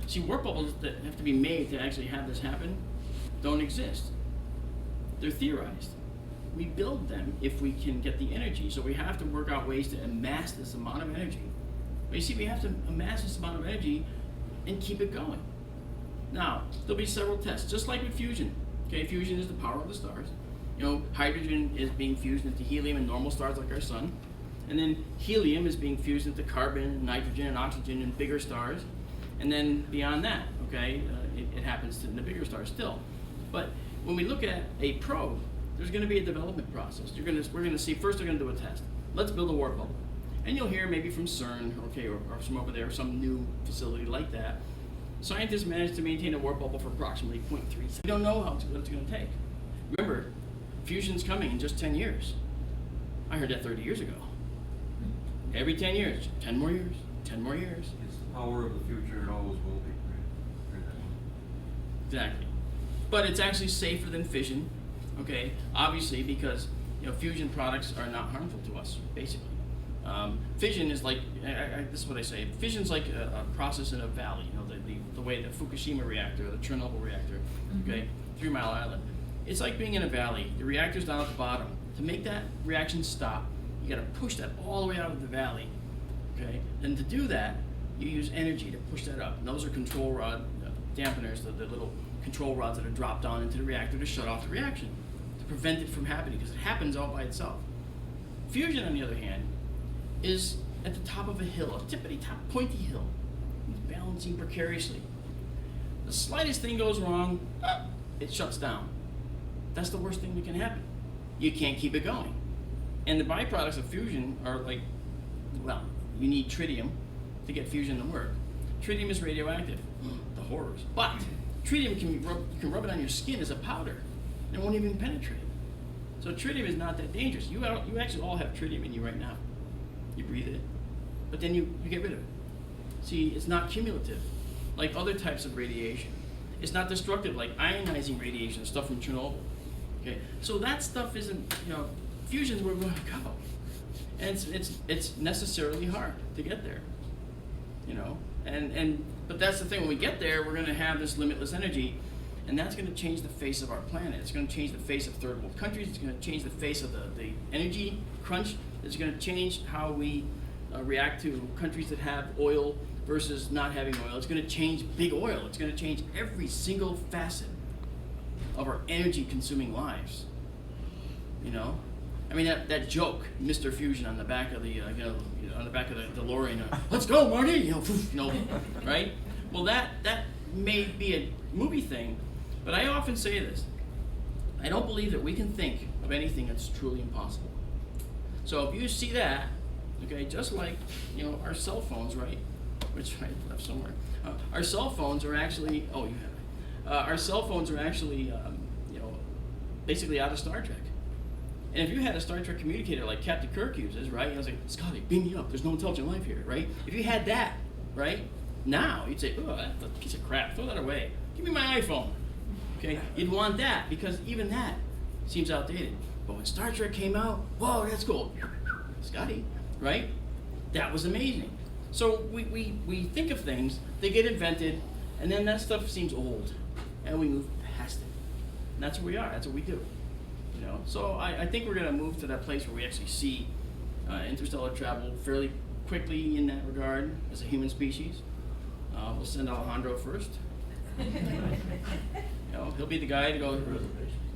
See, warp bubbles that have to be made to actually have this happen don't exist. They're theorized. We build them if we can get the energy, so we have to work out ways to amass this amount of energy. But you see, we have to amass this amount of energy and keep it going. Now, there'll be several tests, just like with fusion. Okay, fusion is the power of the stars. You know, hydrogen is being fused into helium in normal stars like our sun. And then helium is being fused into carbon, nitrogen, and oxygen in bigger stars. And then beyond that, okay, it happens in the bigger stars still. But when we look at a probe, there's going to be a development process. We're going to see, first they're going to do a test. Let's build a warp bubble. And you'll hear maybe from CERN, okay, or from over there, some new facility like that. Scientists managed to maintain a warp bubble for approximately 0.3 seconds. We don't know what it's going to take. Remember, fusion's coming in just 10 years. I heard that 30 years ago. Every 10 years, 10 more years, 10 more years. It's the power of the future, it always will be. Right? Exactly. But it's actually safer than fission, okay? Obviously, because fusion products are not harmful to us, basically. Fission is like, this is what I say, fission's like a process in a valley, the way the Fukushima reactor, or the Chernobyl reactor, okay, 3 Mile Island. It's like being in a valley. The reactor's down at the bottom. To make that reaction stop, you gotta push that all the way out of the valley, okay? And to do that, you use energy to push that up. And those are control rod dampeners, the little control rods that are dropped down into the reactor to shut off the reaction, to prevent it from happening, because it happens all by itself. Fusion, on the other hand, is at the top of a hill, a tippity-top, pointy hill. It's balancing precariously. The slightest thing goes wrong, it shuts down. That's the worst thing that can happen. You can't keep it going. And the byproducts of fusion are like, well, you need tritium to get fusion to work. Tritium is radioactive. The horrors. But tritium you can rub it on your skin as a powder, and it won't even penetrate. So tritium is not that dangerous. You actually all have tritium in you right now. You breathe it, but then you get rid of it. See, it's not cumulative, like other types of radiation. It's not destructive, like ionizing radiation, stuff from Chernobyl. Okay, so that stuff isn't, fusion's where we're going to go, and it's necessarily hard to get there, but that's the thing. When we get there, we're going to have this limitless energy, and that's going to change the face of our planet. It's going to change the face of third world countries. It's going to change the face of the energy crunch. It's going to change how we react to countries that have oil versus not having oil. It's going to change big oil. It's going to change every single facet of our energy-consuming lives. I mean that joke, Mr. Fusion, on the back of the on the back of the DeLorean. Let's go, Marty. Right? Well, that may be a movie thing, but I often say this. I don't believe that we can think of anything that's truly impossible. So if you see that, okay, just like our cell phones, right? Which I left somewhere. Our cell phones are actually. Oh, you have it. Our cell phones are actually, basically out of Star Trek. And if you had a Star Trek communicator like Captain Kirk uses, right? I was like, Scotty, beam me up. There's no intelligent life here, right? If you had that, right? Now you'd say, oh, that's a piece of crap. Throw that away. Give me my iPhone. Okay? You'd want that because even that seems outdated. But when Star Trek came out, whoa, that's cool. Scotty, right? That was amazing. So we think of things, they get invented, and then that stuff seems old, and we move past it. And that's what we are, that's what we do. You know? So I think we're gonna move to that place where we actually see interstellar travel fairly quickly in that regard as a human species. We'll send Alejandro first. You know, he'll be the guy to go.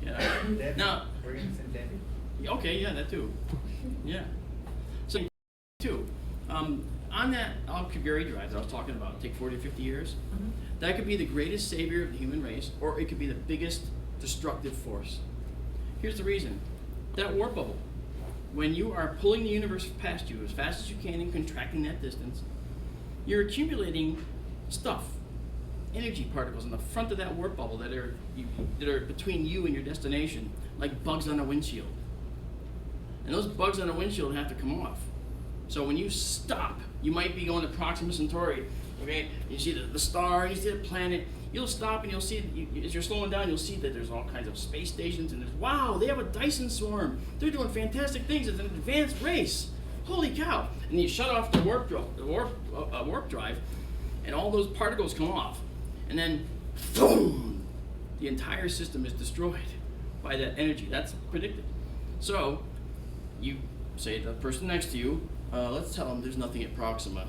Yeah. Debbie, Now, we're gonna send Debbie. okay, yeah, that too. Yeah. So, too. On that Alcubierre drive that I was talking about, take 40 to 50 years, that could be the greatest savior of the human race, or it could be the biggest destructive force. Here's the reason. That warp bubble, when you are pulling the universe past you as fast as you can and contracting that distance, you're accumulating stuff, energy particles in the front of that warp bubble that are between you and your destination, like bugs on a windshield. And those bugs on a windshield have to come off. So when you stop, you might be going to Proxima Centauri, okay? You see the star, you see the planet, you'll stop and you'll see, as you're slowing down, you'll see that there's all kinds of space stations and there's, wow, they have a Dyson swarm. They're doing fantastic things. It's an advanced race. Holy cow. And you shut off the warp drive, and all those particles come off. And then, boom, the entire system is destroyed by that energy. That's predicted. So, you say to the person next to you, let's tell them there's nothing at Proxima.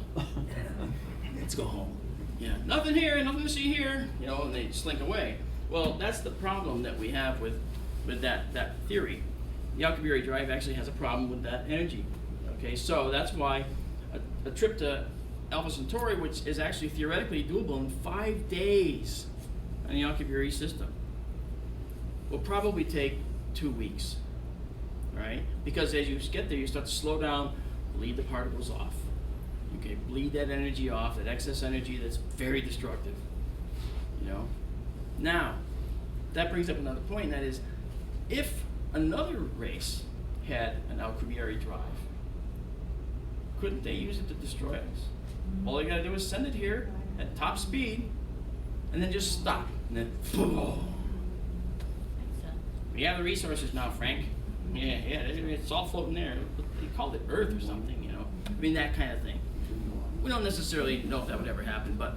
Let's go home. Yeah, nothing here, nothing to see here, you know, and they slink away. Well, that's the problem that we have with that theory. The Alcubierre drive actually has a problem with that energy. Okay, so that's why a trip to Alpha Centauri, which is actually theoretically doable in 5 days on the Alcubierre system, will probably take 2 weeks, right? Because as you get there, you start to slow down, bleed the particles off. Okay, bleed that energy off, that excess energy that's very destructive, you know? Now, that brings up another point, and that is, if another race had an Alcubierre drive, couldn't they use it to destroy us? All they gotta do is send it here at top speed, and then just stop, and then boom. We have the resources now, Frank. Yeah, it's all floating there. They called it Earth or something, you know? I mean, that kind of thing. We don't necessarily know if that would ever happen, but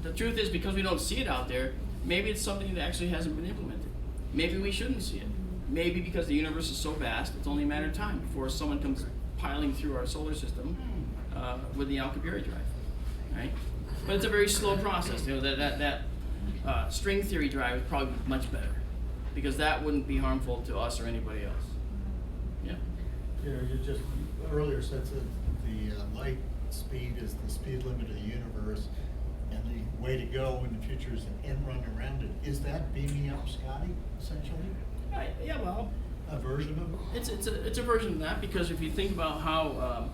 the truth is, because we don't see it out there, maybe it's something that actually hasn't been implemented. Maybe we shouldn't see it. Maybe because the universe is so vast, it's only a matter of time before someone comes piling through our solar system with the Alcubierre drive, right? But it's a very slow process. You know, that string theory drive is probably much better, because that wouldn't be harmful to us or anybody else. Yeah. You know, you just earlier said that the light speed is the speed limit of the universe, and the way to go in the future is an end run around it. Is that beaming up Scotty, essentially? Yeah, well, A version of it? it's a version of that, because if you think about how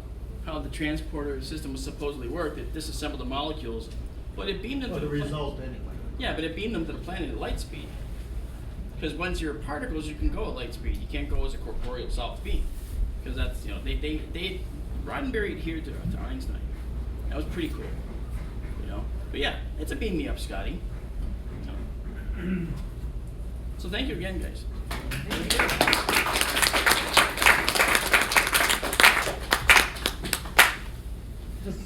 the transporter system was supposedly worked, it disassembled the molecules, but it beamed them Or to the result anyway. Yeah, but it beamed them to the planet at light speed. Because once you're particles, you can go at light speed. You can't go as a corporeal solid beam, because that's, you know, they Roddenberry adhered to Einstein. That was pretty cool, you know. But yeah, it's a beam me up, Scotty. You know. So thank you again, guys. Just